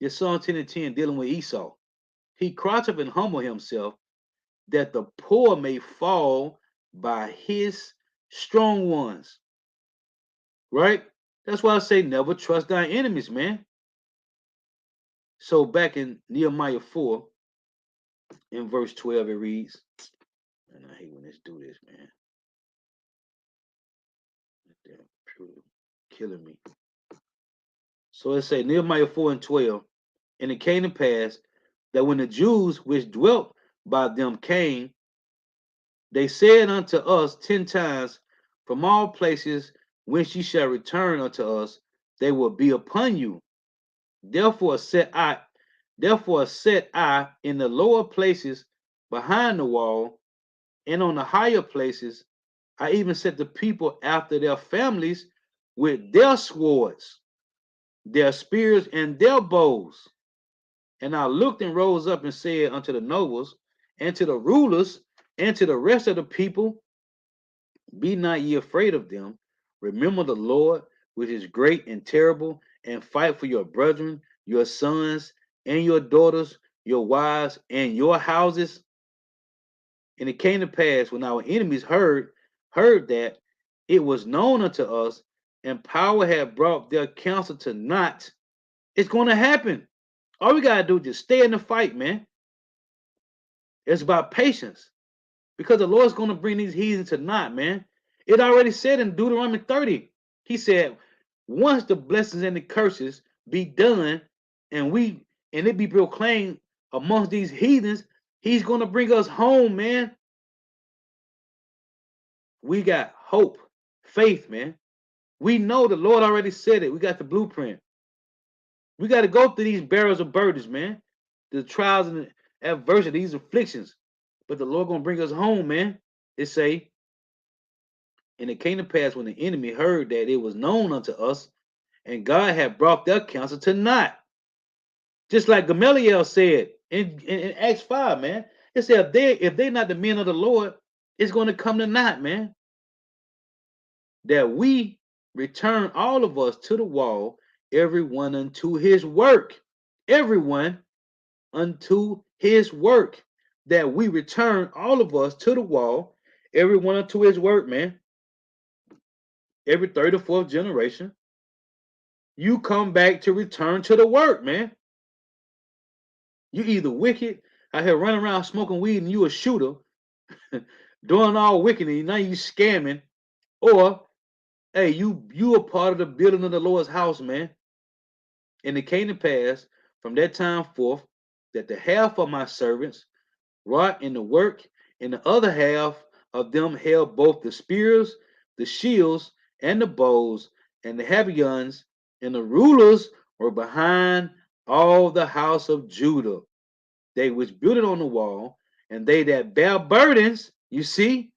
It's Psalm 10 and 10 dealing with Esau. He crouched up and humbled himself that the poor may fall by his strong ones. Right? That's why I say never trust thy enemies, man. So back in Nehemiah 4, in verse 12, it reads, and I hate when this do this, man. Damn computer killing me. So it say Nehemiah 4 and 12, and it came to pass that when the Jews which dwelt by them came, they said unto us 10 times, from all places whence ye shall return unto us, they will be upon you. Therefore set I in the lower places behind the wall, and on the higher places I even set the people after their families with their swords, their spears, and their bows. And I looked and rose up and said unto the nobles, and to the rulers, and to the rest of the people, be not ye afraid of them. Remember the Lord, which is great and terrible, and fight for your brethren, your sons, and your daughters, your wives, and your houses. And it came to pass when our enemies heard that it was known unto us, and power had brought their counsel to naught. It's going to happen. All we gotta do is just stay in the fight, man. It's about patience. Because the Lord's going to bring these heathens to naught, man. It already said in Deuteronomy 30. He said, once the blessings and the curses be done, and it be proclaimed amongst these heathens, he's going to bring us home, man. We got hope, faith, man. We know the Lord already said it. We got the blueprint. We got to go through these barrels of burdens, man. The trials and the adversity, these afflictions. But the Lord gonna bring us home, man. It say, and it came to pass when the enemy heard that it was known unto us, and God had brought their counsel to naught. Just like Gamaliel said in Acts 5, man. It said if they're not the men of the Lord, it's going to come to naught, man. That we return all of us to the wall, everyone unto his work. Everyone unto his work. That we return all of us to the wall, everyone unto his work, man. Every third or fourth generation, you come back to return to the work, man. You either wicked out here running around smoking weed and you a shooter, doing all wicked and now you scamming, or hey, you a part of the building of the Lord's house, man. And it came to pass from that time forth that the half of my servants wrought in the work, and the other half of them held both the spears, the shields, and the bows, and the habergeons, and the rulers were behind all the house of Judah. They which built it on the wall, and they that bear burdens, you see,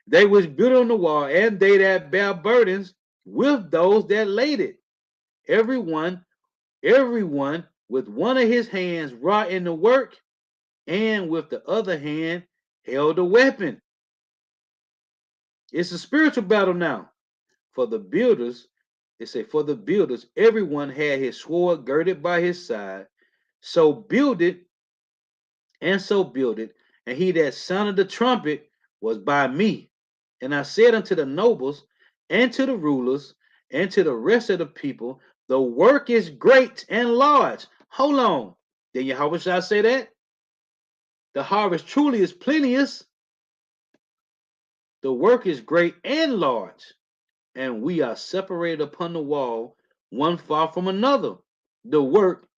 they which built it on the wall, and they that bear burdens with those that laid it. Everyone, everyone with one of his hands wrought in the work, and with the other hand held a weapon. It's a spiritual battle now. For the builders, for the builders, everyone had his sword girded by his side. So build it, and so build it. And he that sounded the trumpet was by me. And I said unto the nobles, and to the rulers, and to the rest of the people, the work is great and large. Hold on. Then Yahweh shall say that? The harvest truly is plenteous. The work is great and large, and we are separated upon the wall, one far from another. The work,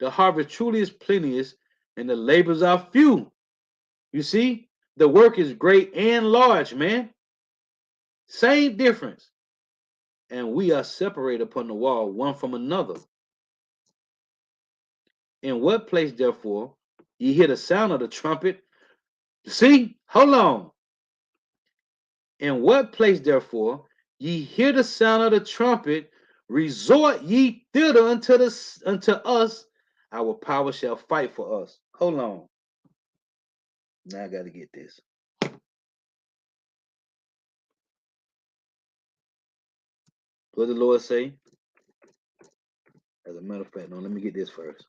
the harvest truly is plenteous, and the labors are few. You see, The work is great and large, man. Same difference. And we are separated upon the wall one from another. In what place, therefore, ye hear the sound of the trumpet? See, hold on. In what place, therefore, ye hear the sound of the trumpet, resort ye thither unto us. Our power shall fight for us. Hold on. Now I got to get this. What did the Lord say? As a matter of fact, no, let me get this first.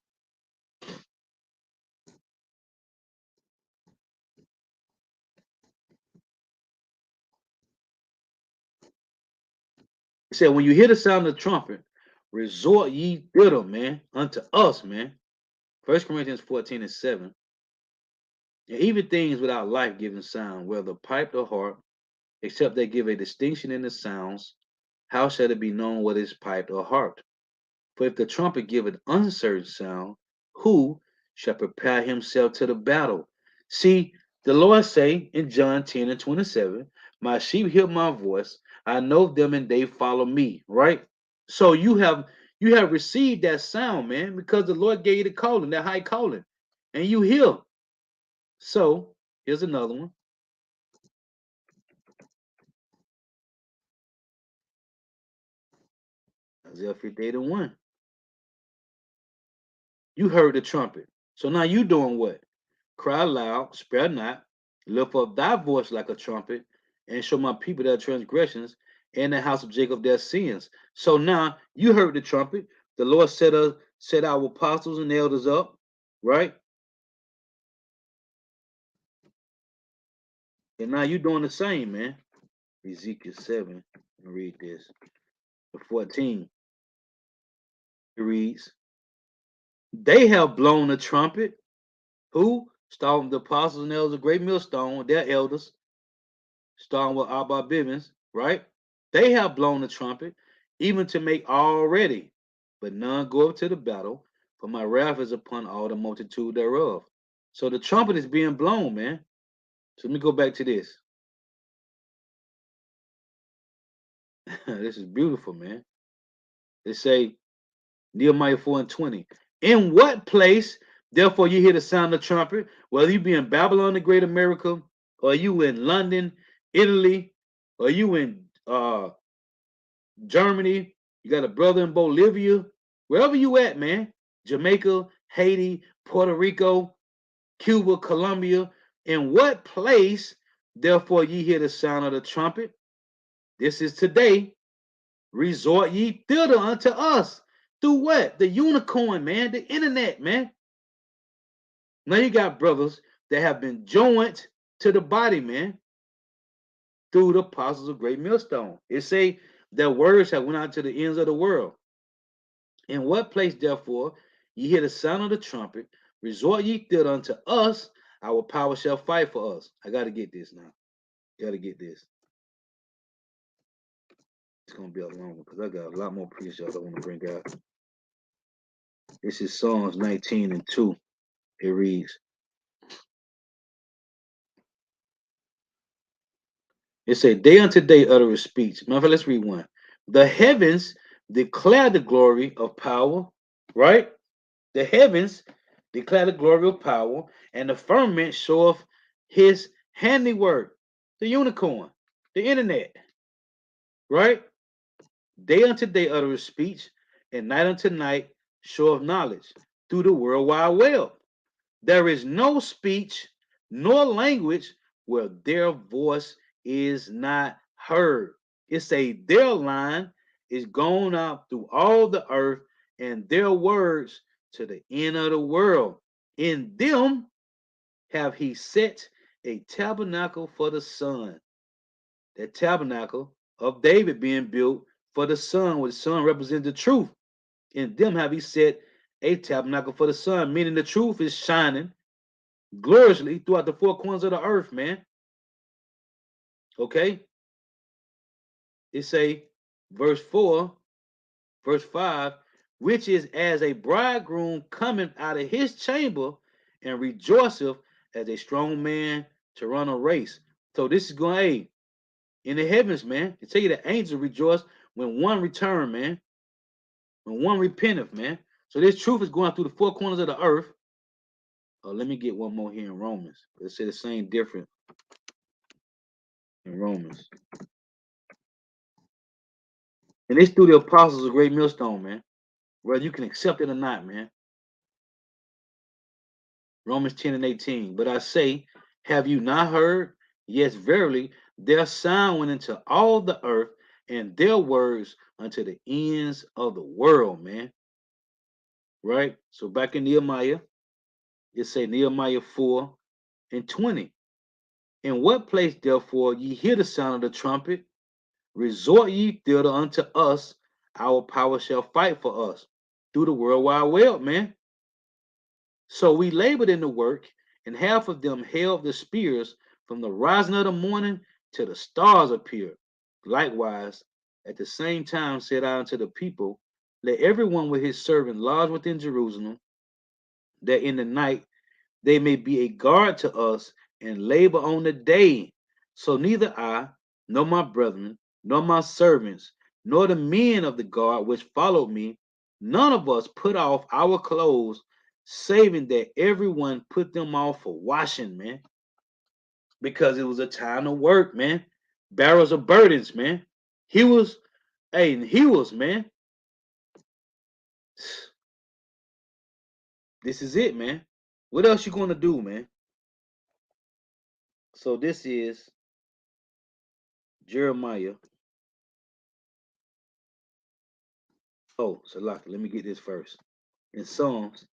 He said, when you hear the sound of the trumpet, resort ye thither, man, unto us, man. 1 Corinthians 14:7. And even things without life giving sound, whether pipe or harp, except they give a distinction in the sounds, how shall it be known what is piped or harped? For if the trumpet give an uncertain sound, who shall prepare himself to the battle? See, the Lord say in John 10:27, my sheep hear my voice, I know them and they follow me, right? So you have received that sound, man, because the Lord gave you the calling, that high calling, and you hear. So here's another one. Isaiah 58:1. You heard the trumpet. So now you doing what? Cry loud, spare not, lift up thy voice like a trumpet, and show my people their transgressions and the house of Jacob their sins. So now you heard the trumpet. The Lord set our apostles and elders up, right? And now you doing the same, man. Ezekiel 7, and read this. The 14. It reads, they have blown the trumpet. Who? Starting with the apostles and elders, a great millstone, their elders, starting with Abba Bivens, right? They have blown the trumpet, even to make all ready, but none go up to the battle, for my wrath is upon all the multitude thereof. So the trumpet is being blown, man. So let me go back to this. This is beautiful, man. They say Nehemiah 4:20. In what place, therefore, you hear the sound of the trumpet, whether you be in Babylon, the great America, or you in London, Italy, or you in Germany, you got a brother in Bolivia, wherever you at, man. Jamaica, Haiti, Puerto Rico, Cuba, Colombia. In what place, therefore, ye hear the sound of the trumpet? This is today. Resort ye thither unto us. Through what? The unicorn, man. The internet, man. Now you got brothers that have been joined to the body, man, through the apostles of Great Millstone. It say their words have went out to the ends of the world. In what place, therefore, ye hear the sound of the trumpet, resort ye thither unto us, our power shall fight for us. I got to get this now. Got to get this. It's going to be a long one because I got a lot more precepts I want to bring out. This is Psalms 19:2. It reads, it said, day unto day utter a speech. Matter of fact, let's read one. The heavens declare the glory of power, right? The heavens declare the glory of power, and the firmament showeth his handiwork. The unicorn, the internet, right? Day unto day utter speech, and night unto night showeth knowledge through the world wide web. There is no speech nor language where their voice is not heard. It's a their line is gone out through all the earth, and their words to the end of the world. In them have he set a tabernacle for the sun. That tabernacle of David being built for the sun, where the sun represents the truth. In them have he set a tabernacle for the sun, meaning the truth is shining gloriously throughout the four corners of the earth, man. Okay? It say, verse 4, verse 5, which is as a bridegroom coming out of his chamber and rejoiceth as a strong man to run a race. So this is going, hey, in the heavens, man. They tell you the angels rejoice when one return, man. When one repenteth, man. So this truth is going through the four corners of the earth. Let me get one more here in Romans. Let's say the same different in Romans. And it's through the apostles of great millstone, man. Whether you can accept it or not, man. Romans 10 and 18. But I say, have you not heard? Yes, verily, their sound went into all the earth, and their words unto the ends of the world, man. Right? So back in Nehemiah, it say Nehemiah 4 and 20. In what place, therefore, ye hear the sound of the trumpet, resort ye thither unto us, our power shall fight for us through the world wide web, man. So we labored in the work, and half of them held the spears from the rising of the morning till the stars appeared. Likewise, at the same time said I unto the people, let everyone with his servant lodge within Jerusalem, that in the night they may be a guard to us and labor on the day. So neither I, nor my brethren, nor my servants, nor the men of the guard which followed me, none of us put off our clothes, saving that everyone put them off for washing, man. Because it was a time to work, man. Barrels of burdens, man. He was, hey, he was, man. This is it, man. What else you gonna do, man? So this is Jeremiah. Oh, so let me get this first. In Psalms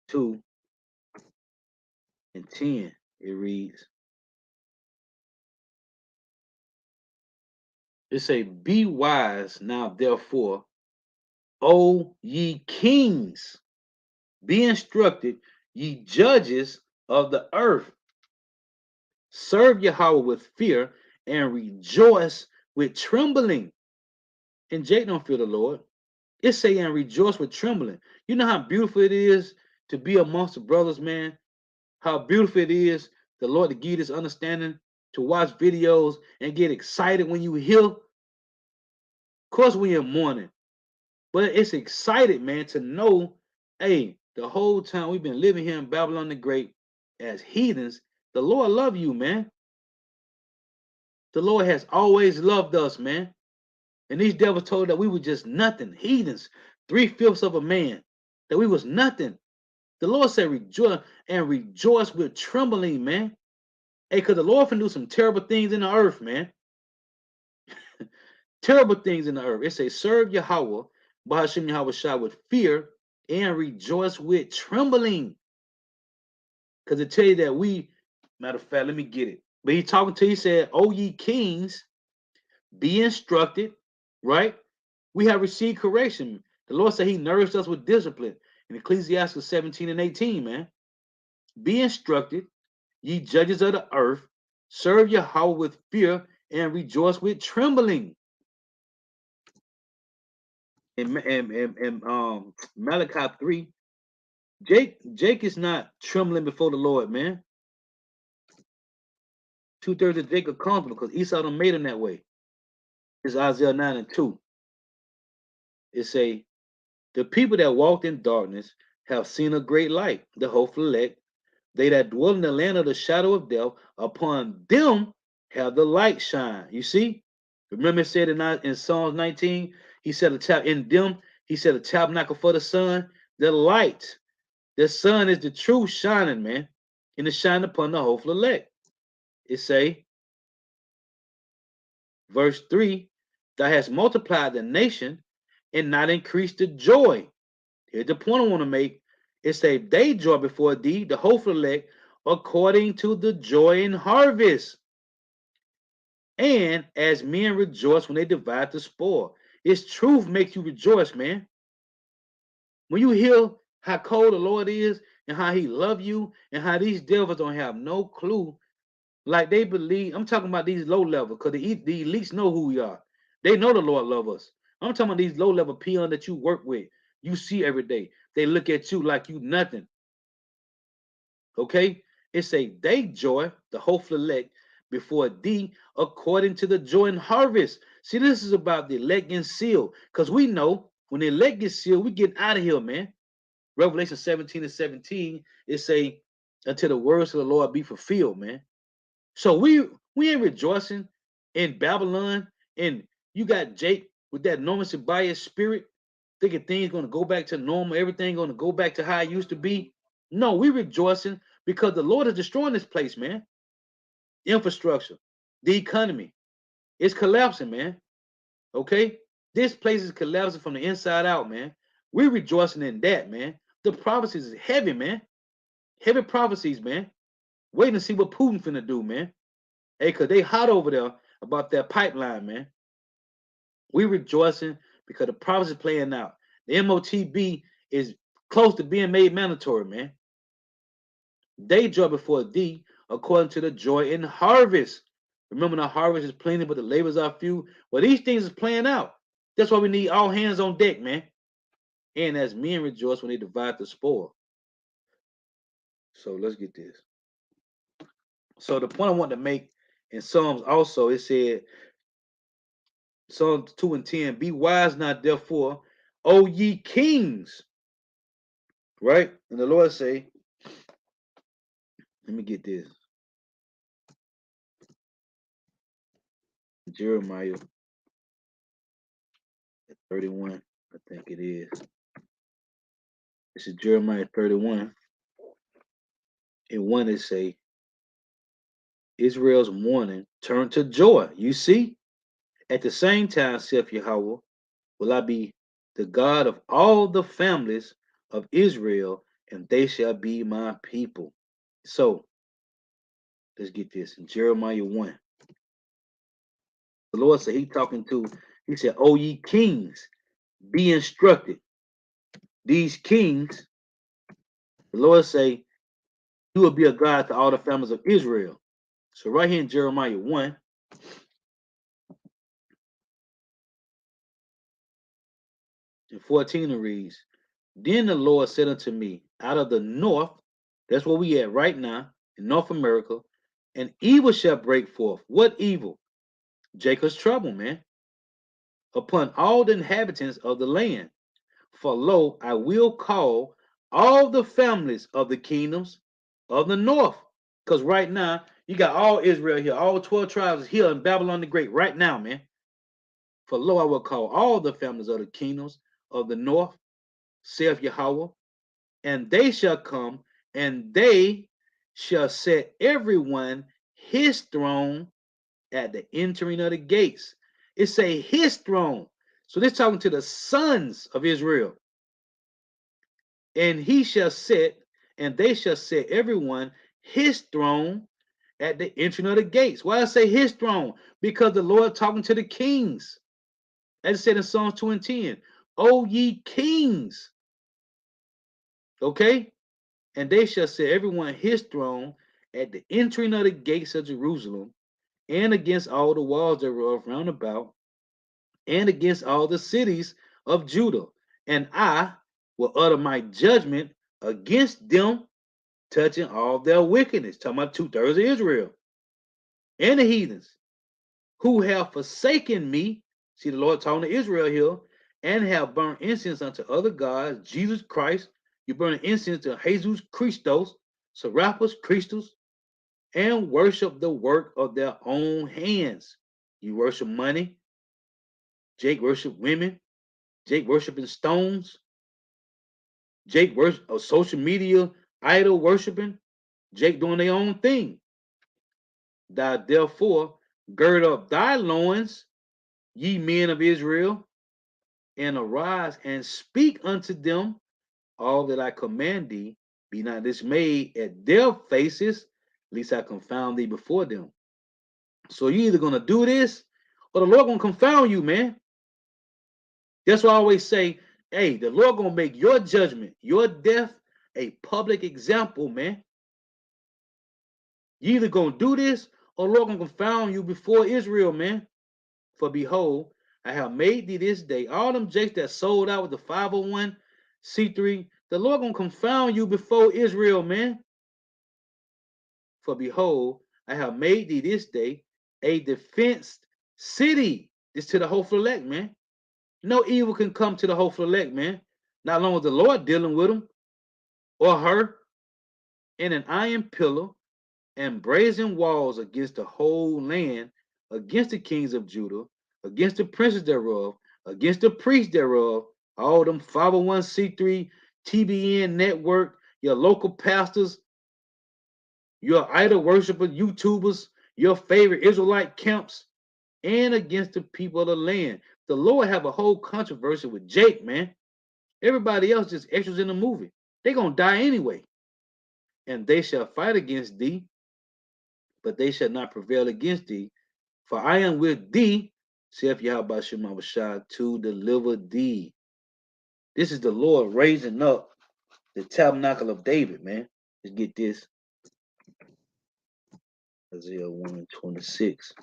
2 and 10, it reads, it say, be wise now, therefore, O ye kings, be instructed, ye judges of the earth. Serve Yahweh with fear and rejoice with trembling. And Jake don't fear the Lord. It say, and rejoice with trembling. You know how beautiful it is to be amongst the brothers, man? How beautiful it is, the Lord to give this understanding, to watch videos and get excited when you hear. Of course, we in mourning, but it's excited, man, to know, hey, the whole time we've been living here in Babylon the Great as heathens, the Lord love you, man. The Lord has always loved us, man. And these devils told that we were just nothing, heathens, 3/5 of a man, that we was nothing. The Lord said, rejoice and rejoice with trembling, man. Hey, because the Lord can do some terrible things in the earth, man. Terrible things in the earth. It says, serve Yahweh, Bahashim Yahweh Shah, with fear and rejoice with trembling. Because it tell you that we, matter of fact, let me get it. But he talking to, he said, O ye kings, be instructed, right? We have received correction. The Lord said he nourished us with discipline. In Ecclesiastes 17 and 18, man. Be instructed, ye judges of the earth, serve Yahweh with fear and rejoice with trembling. In Malachi 3, Jake is not trembling before the Lord, man. 2/3 of Jacob comfortable because Esau done made him that way. It's Isaiah 9 and 2. It say, the people that walked in darkness have seen a great light, the hopeful elect. They that dwell in the land of the shadow of death, upon them have the light shine. You see? Remember it said in Psalms 19, he said in them, he said a tabernacle for the sun, the light. The sun is the true shining, man, and it's shining upon the hopeful elect. It say, verse 3, thou hast multiplied the nation and not increased the joy. Here's the point I want to make. It say, they joy before thee, the hopeful elect, according to the joy in harvest. And as men rejoice when they divide the spoil. Its truth makes you rejoice, man. When you hear how cold the Lord is and how he love you and how these devils don't have no clue, like they believe, I'm talking about these low level, because the elites know who we are. They know the Lord love us. I'm talking about these low level peon that you work with, you see every day. They look at you like you nothing. Okay? It say they joy, the hopeful elect, before thee, according to the joy and harvest. See, this is about the elect and seal. Because we know when the elect gets sealed, we get out of here, man. Revelation 17 and 17, it say, until the words of the Lord be fulfilled, man. So we ain't rejoicing in Babylon, and you got Jake with that normalcy bias spirit, thinking things gonna go back to normal, everything gonna go back to how it used to be. No, we rejoicing because the Lord is destroying this place, man. Infrastructure, the economy, it's collapsing, man. Okay, this place is collapsing from the inside out, man. We're rejoicing in that, man. The prophecies is heavy, man. Heavy prophecies, man. Waiting to see what Putin finna do, man. Hey, cause they hot over there about that pipeline, man. We rejoicing because the prophecy is playing out. The MOTB is close to being made mandatory, man. They joy before thee, according to the joy in harvest. Remember, the harvest is plenty, but the labors are few. Well, these things is playing out. That's why we need all hands on deck, man. And as men rejoice when they divide the spoil. So let's get this. So the point I want to make in Psalms also, it said, Psalms 2 and 10, be wise not therefore, O ye kings, right? And the Lord say, let me get this. Jeremiah 31, I think it is. This is Jeremiah 31. And one is say, Israel's mourning turn to joy. You see? At the same time, saith Yahweh, will I be the God of all the families of Israel, and they shall be my people. So let's get this in Jeremiah 1. The Lord said he said, O ye kings, be instructed. These kings, the Lord say, you will be a God to all the families of Israel. So right here in Jeremiah 1 and 14 it reads, then the Lord said unto me, out of the north, that's where we at right now, in North America, and evil shall break forth. What evil? Jacob's trouble, man, upon all the inhabitants of the land. For lo, I will call all the families of the kingdoms of the north. Because right now, you got all Israel here, all 12 tribes here in Babylon the Great, right now, man. For lo, I will call all the families of the kingdoms of the north, saith Yahweh, and they shall come, and they shall set everyone his throne at the entering of the gates. It say his throne. So they're talking to the sons of Israel. And he shall set, and they shall set everyone his throne at the entering of the gates. Why I say his throne? Because the Lord talking to the kings. As it said in Psalms 2 and 10. O ye kings. Okay? And they shall set everyone his throne at the entering of the gates of Jerusalem, and against all the walls thereof round about, and against all the cities of Judah. And I will utter my judgment against them, touching all their wickedness. Talking about 2/3 of Israel and the heathens who have forsaken me. See the Lord talking to Israel here, and have burned incense unto other gods, Jesus Christ. You burn incense to Jesus Christos, Serapis Christus, and worship the work of their own hands. You worship money. Jake worship women. Jake worshiping stones. Jake worship social media idol worshiping. Jake doing their own thing. Thou therefore gird up thy loins, ye men of Israel, and arise and speak unto them all that I command thee. Be not dismayed at their faces, lest I confound thee before them. So you either gonna do this, or the Lord gonna confound you, man. That's why I always say, hey, the Lord gonna make your judgment, your death, a public example, man. You either gonna do this, or the Lord gonna confound you before Israel, man. For behold, I have made thee this day all them jakes that sold out with the 501c3. The Lord gonna confound you before Israel, man. For behold, I have made thee this day a defenced city. This to the hopeful elect, man. No evil can come to the hopeful elect, man. Not long as the Lord dealing with them or her in an iron pillar and brazen walls against the whole land, against the kings of Judah, against the princes thereof, against the priests thereof, all them 501c3 TBN network, your local pastors, your idol worshiper YouTubers, your favorite Israelite camps, and against the people of the land. The Lord have a whole controversy with Jake, man. Everybody else just extras in the movie. They gonna die anyway. And they shall fight against thee, but they shall not prevail against thee. For I am with thee, saith Yahweh Shema Shah, to deliver thee. This is the Lord raising up the tabernacle of David, man. Let's get this. Isaiah 1 and 26.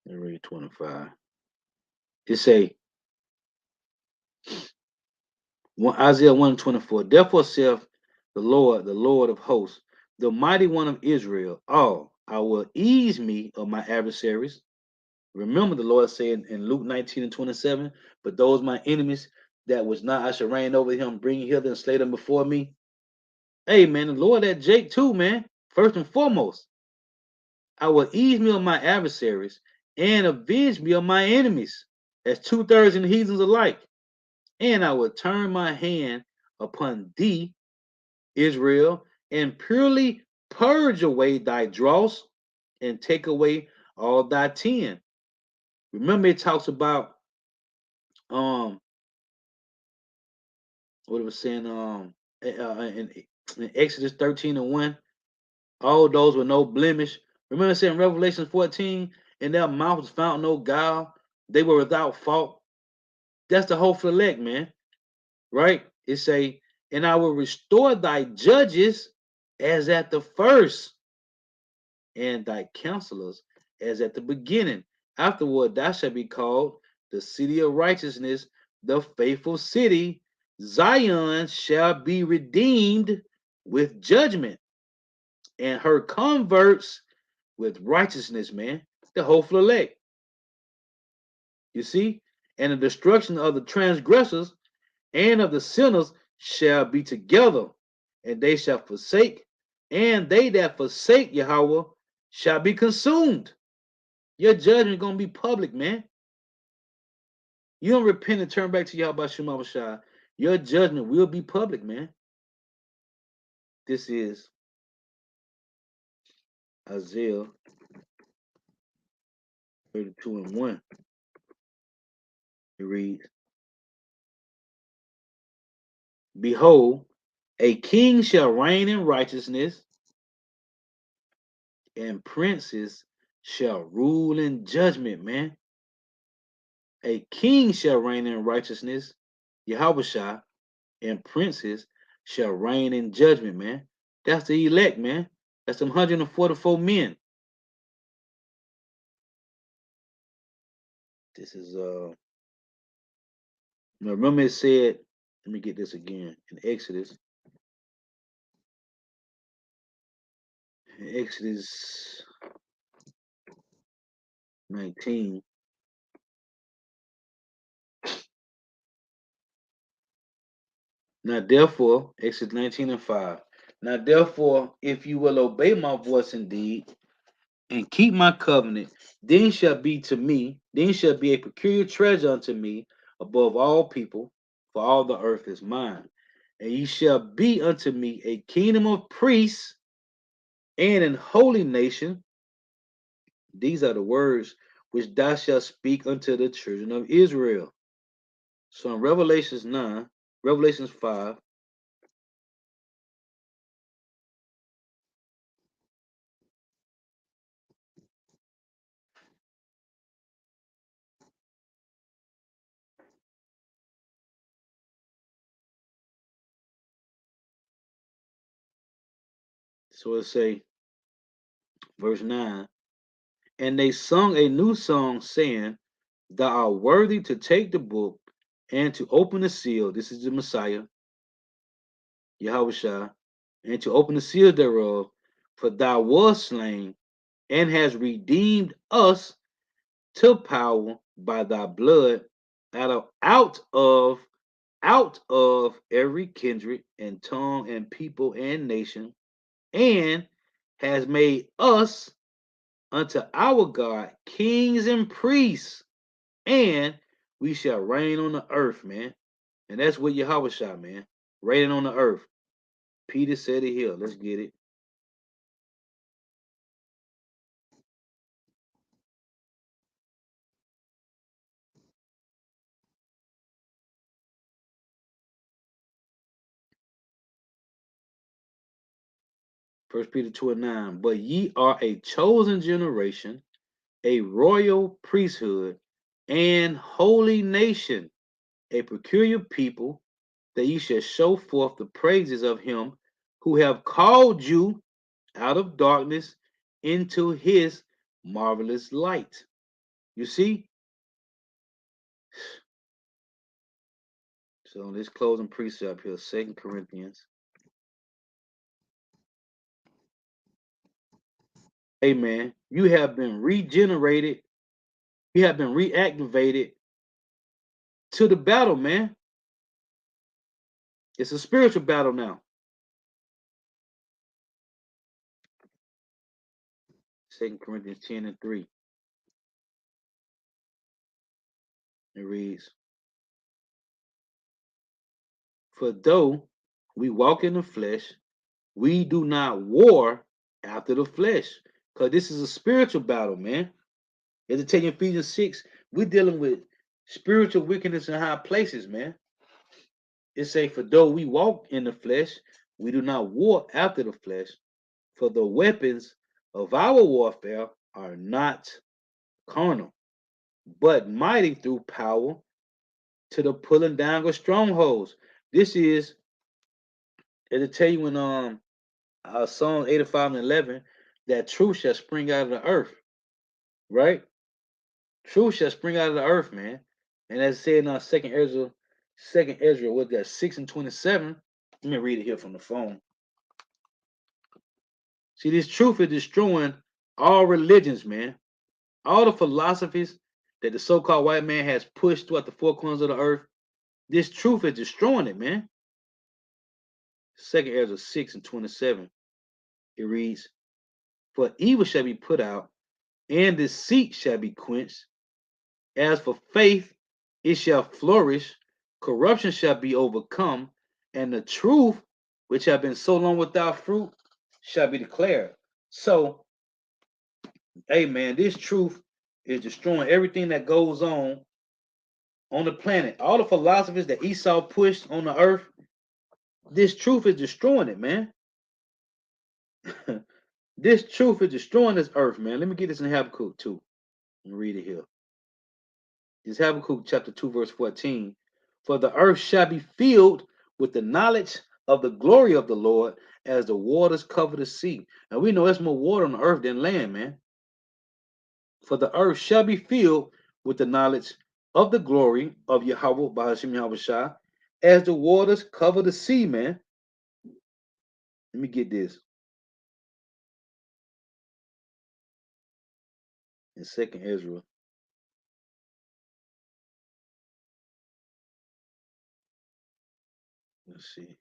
Let's read 25. It say, Isaiah 1 and 24. Therefore saith the Lord of hosts, the mighty one of Israel, I will ease me of my adversaries. Remember the Lord said in Luke 19 and 27, but those my enemies that was not, I shall reign over him, bring hither and slay them before me. Hey, man, the Lord that Jake too, man. First and foremost, I will ease me of my adversaries and avenge me of my enemies, as two-thirds and heathens alike. And I will turn my hand upon thee, Israel, and purely purge away thy dross and take away all thy tin. Remember, it talks about um what it was saying in Exodus 13 and 1, all those with no blemish. Remember saying Revelation 14, in their mouth was found no guile, they were without fault. That's the hopeful elect, man. Right? It say, and I will restore thy judges as at the first, and thy counselors as at the beginning. Afterward, thou shalt be called the city of righteousness, the faithful city. Zion shall be redeemed with judgment, and her converts with righteousness, man. The hopeful elect. You see? And the destruction of the transgressors and of the sinners shall be together, and they shall forsake, and they that forsake Yahweh shall be consumed. Your judgment gonna be public, man. You don't repent and turn back to Yahweh Shema Shah, your judgment will be public, man. This is Isaiah 32 and 1. It reads, behold, a king shall reign in righteousness, and princes shall rule in judgment, man. A king shall reign in righteousness, Yahweh, and princes shall reign in judgment, man. That's the elect, man. That's them 144 men. This is now remember it said, let me get this again in Exodus. In Exodus 19. Now therefore, Exodus 19 and 5. Now therefore, if you will obey my voice indeed, and keep my covenant, then shall be a peculiar treasure unto me above all people, for all the earth is mine. And ye shall be unto me a kingdom of priests and an holy nation. These are the words which thou shalt speak unto the children of Israel. So in Revelations 9, Revelations 5, so it say, verse 9, and they sung a new song, saying, thou art worthy to take the book and to open the seal. This is the Messiah, Yahushua, and to open the seal thereof. For thou wast slain and hast redeemed us to power by thy blood out of every kindred and tongue and people and nation, and has made us unto our God kings and priests, and we shall reign on the earth, man. And that's what Yahweh shot, man. Reigning on the earth. Peter said it here. Let's get it. First Peter 2:9. But ye are a chosen generation, a royal priesthood, and holy nation, a peculiar people, that ye shall show forth the praises of him who have called you out of darkness into his marvelous light. You see? So this closing precept here, 2 Corinthians. Amen. You have been regenerated. You have been reactivated to the battle, man. It's a spiritual battle now. 2 Corinthians 10:3. It reads, for though we walk in the flesh, we do not war after the flesh. Because this is a spiritual battle, man. As it tells you in Ephesians 6, we're dealing with spiritual wickedness in high places, man. It say, for though we walk in the flesh, we do not war after the flesh. For the weapons of our warfare are not carnal, but mighty through power to the pulling down of strongholds. This is, as it tell you in Psalm 85:11, that truth shall spring out of the earth, right? Truth shall spring out of the earth, man. And as it said in second Ezra, what that 6:27. Let me read it here from the phone. See, this truth is destroying all religions, man. All the philosophies that the so-called white man has pushed throughout the four corners of the earth. This truth is destroying it, man. Second Ezra 6:27. It reads, for evil shall be put out, and deceit shall be quenched. As for faith, it shall flourish, corruption shall be overcome, and the truth, which have been so long without fruit, shall be declared. So, hey man, this truth is destroying everything that goes on the planet. All the philosophies that Esau pushed on the earth, this truth is destroying it, man. This truth is destroying this earth, man. Let me get this in Habakkuk 2 and read it here. It's Habakkuk chapter 2, verse 14. For the earth shall be filled with the knowledge of the glory of the Lord as the waters cover the sea. And we know there's more water on the earth than land, man. For the earth shall be filled with the knowledge of the glory of Yahweh by Hashem Yahweh as the waters cover the sea, man. Let me get this. In second Ezra. Let's see.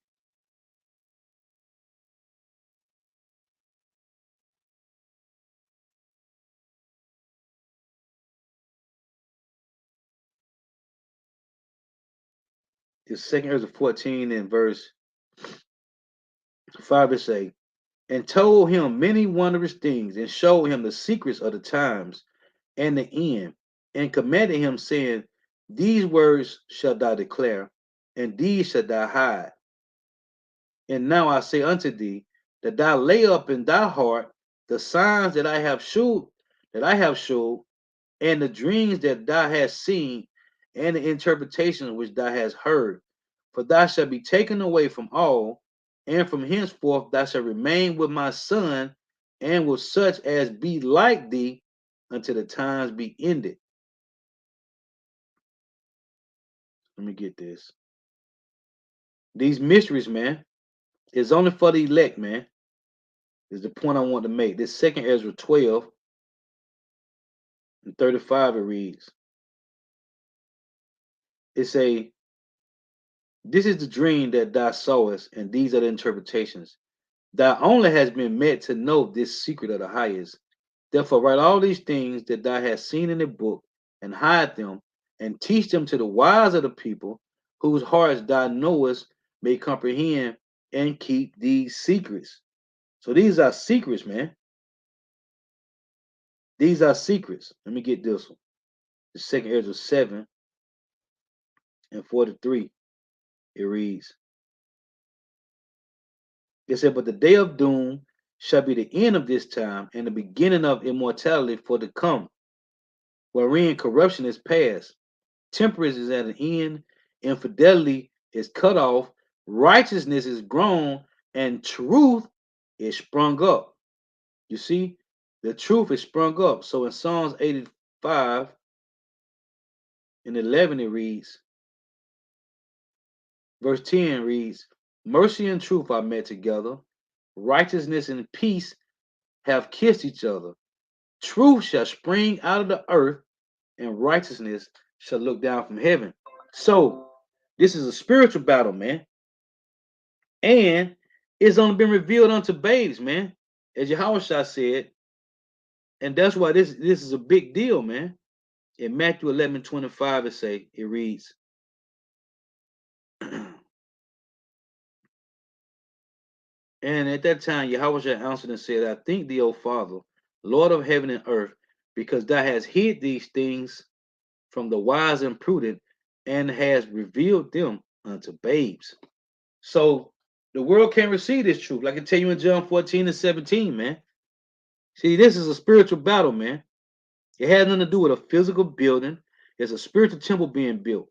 It's second Ezra 14 and verse 5. It say, and told him many wondrous things, and showed him the secrets of the times and the end, and commanded him, saying, these words shall thou declare, and these shall thou hide. And now I say unto thee, that thou lay up in thy heart the signs that I have showed, and the dreams that thou hast seen, and the interpretations which thou hast heard. For thou shalt be taken away from all, and from henceforth thou shalt remain with my son, and with such as be like thee, until the times be ended. Let me get this. These mysteries, man, is only for the elect, man. Is the point I want to make. This second Ezra 12 and 35 it reads. It say, this is the dream that thou sawest, and these are the interpretations. Thou only has been met to know this secret of the highest. Therefore, write all these things that thou hast seen in the book, and hide them, and teach them to the wise of the people, whose hearts thou knowest may comprehend and keep these secrets. So these are secrets, man. These are secrets. Let me get this one. The second Ezra 7 and 43. It reads, it said, but the day of doom shall be the end of this time, and the beginning of immortality for the come, wherein corruption is past, temperance is at an end, infidelity is cut off, righteousness is grown, and truth is sprung up. You see, the truth is sprung up. So in Psalms 85 and 11, it reads, verse 10 reads, mercy and truth are met together, righteousness and peace have kissed each other. Truth shall spring out of the earth, and righteousness shall look down from heaven. So, this is a spiritual battle, man. And it's only been revealed unto babes, man. As Yahushua said. And that's why this is a big deal, man. In Matthew 11:25, it reads, and at that time, Yahushua answered and said, I thank thee, O Father, Lord of heaven and earth, because thou hast hid these things from the wise and prudent, and has revealed them unto babes. So the world can't receive this truth. Like I tell you in John 14 and 17, man. See, this is a spiritual battle, man. It has nothing to do with a physical building. It's a spiritual temple being built.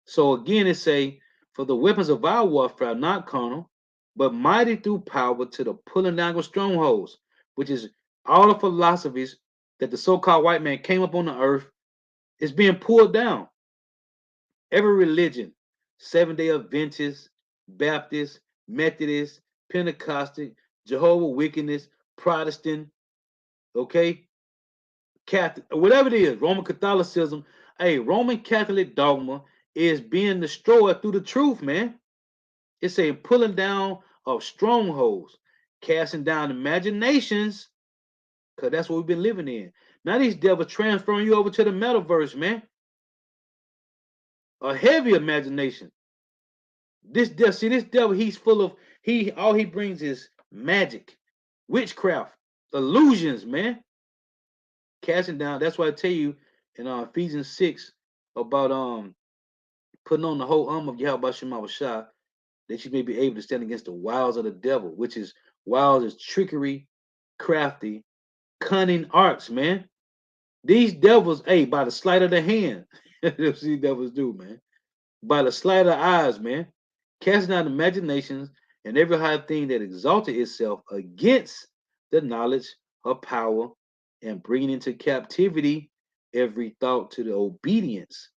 So again, it say, for the weapons of our warfare are not carnal, but mighty through power to the pulling down of strongholds, which is all the philosophies that the so-called white man came up on the earth is being pulled down. Every religion, Seventh-day Adventist, Baptist, Methodist, Pentecostal, Jehovah Wickedness, Protestant, okay, Catholic, whatever it is, Roman Catholicism, hey, Roman Catholic dogma is being destroyed through the truth, man. It's a pulling down of strongholds, casting down imaginations, because that's what we've been living in. Now these devils transferring you over to the metaverse, man. A heavy imagination. This devil, see, this devil, he's full of all he brings is magic, witchcraft, illusions, man. Casting down. That's why I tell you in Ephesians 6 about putting on the whole armor of Yahweh Shema Shah, that you may be able to stand against the wiles of the devil, which is wiles is trickery, crafty, cunning arts, man. These devils, hey, by the sleight of the hand, that's what these devils do, man. By the sleight of the eyes, man, casting out imaginations and every high thing that exalted itself against the knowledge of power, and bringing into captivity every thought to the obedience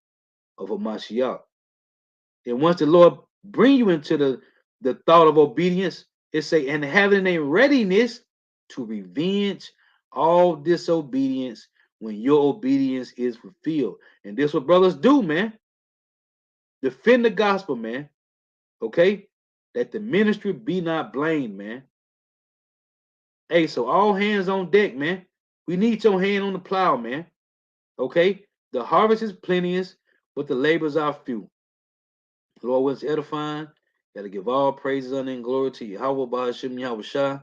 of a Mashiach. And once the Lord bring you into the thought of obedience, it say, and having a readiness to revenge all disobedience when your obedience is fulfilled. And this what brothers do, man. Defend the gospel, man. Okay? That the ministry be not blamed, man. Hey, so all hands on deck, man. We need your hand on the plow, man. Okay? The harvest is plenteous, but the labors are few. Lord was edifying. Gotta give all praises, honor, and glory to Yahweh, Bahashim Yahweh Shah,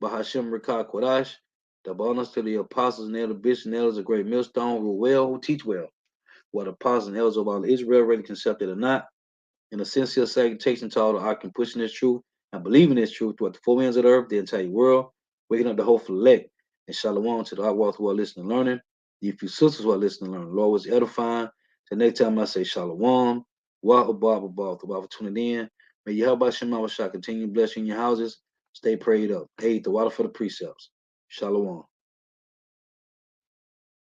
Bahashim Rekah Kodash. The bonus to the apostles and elder bishops and elders, a great millstone, who well, who teach well. What apostles and elders of all Israel really accepted or not. In a sincere salutation to all the Akim pushing this truth and believing this truth throughout the four ends of the earth, the entire world, waking up the hopeful elect. And shalom to the Akwath who are listening and learning. The few sisters who are listening and learning. Lord was edifying. Till next time I say shalom. Wahab, for tuning in. May Yahweh Shema Shah continue blessing your houses. Stay prayed up. Hey, the water for the precepts. Shalom.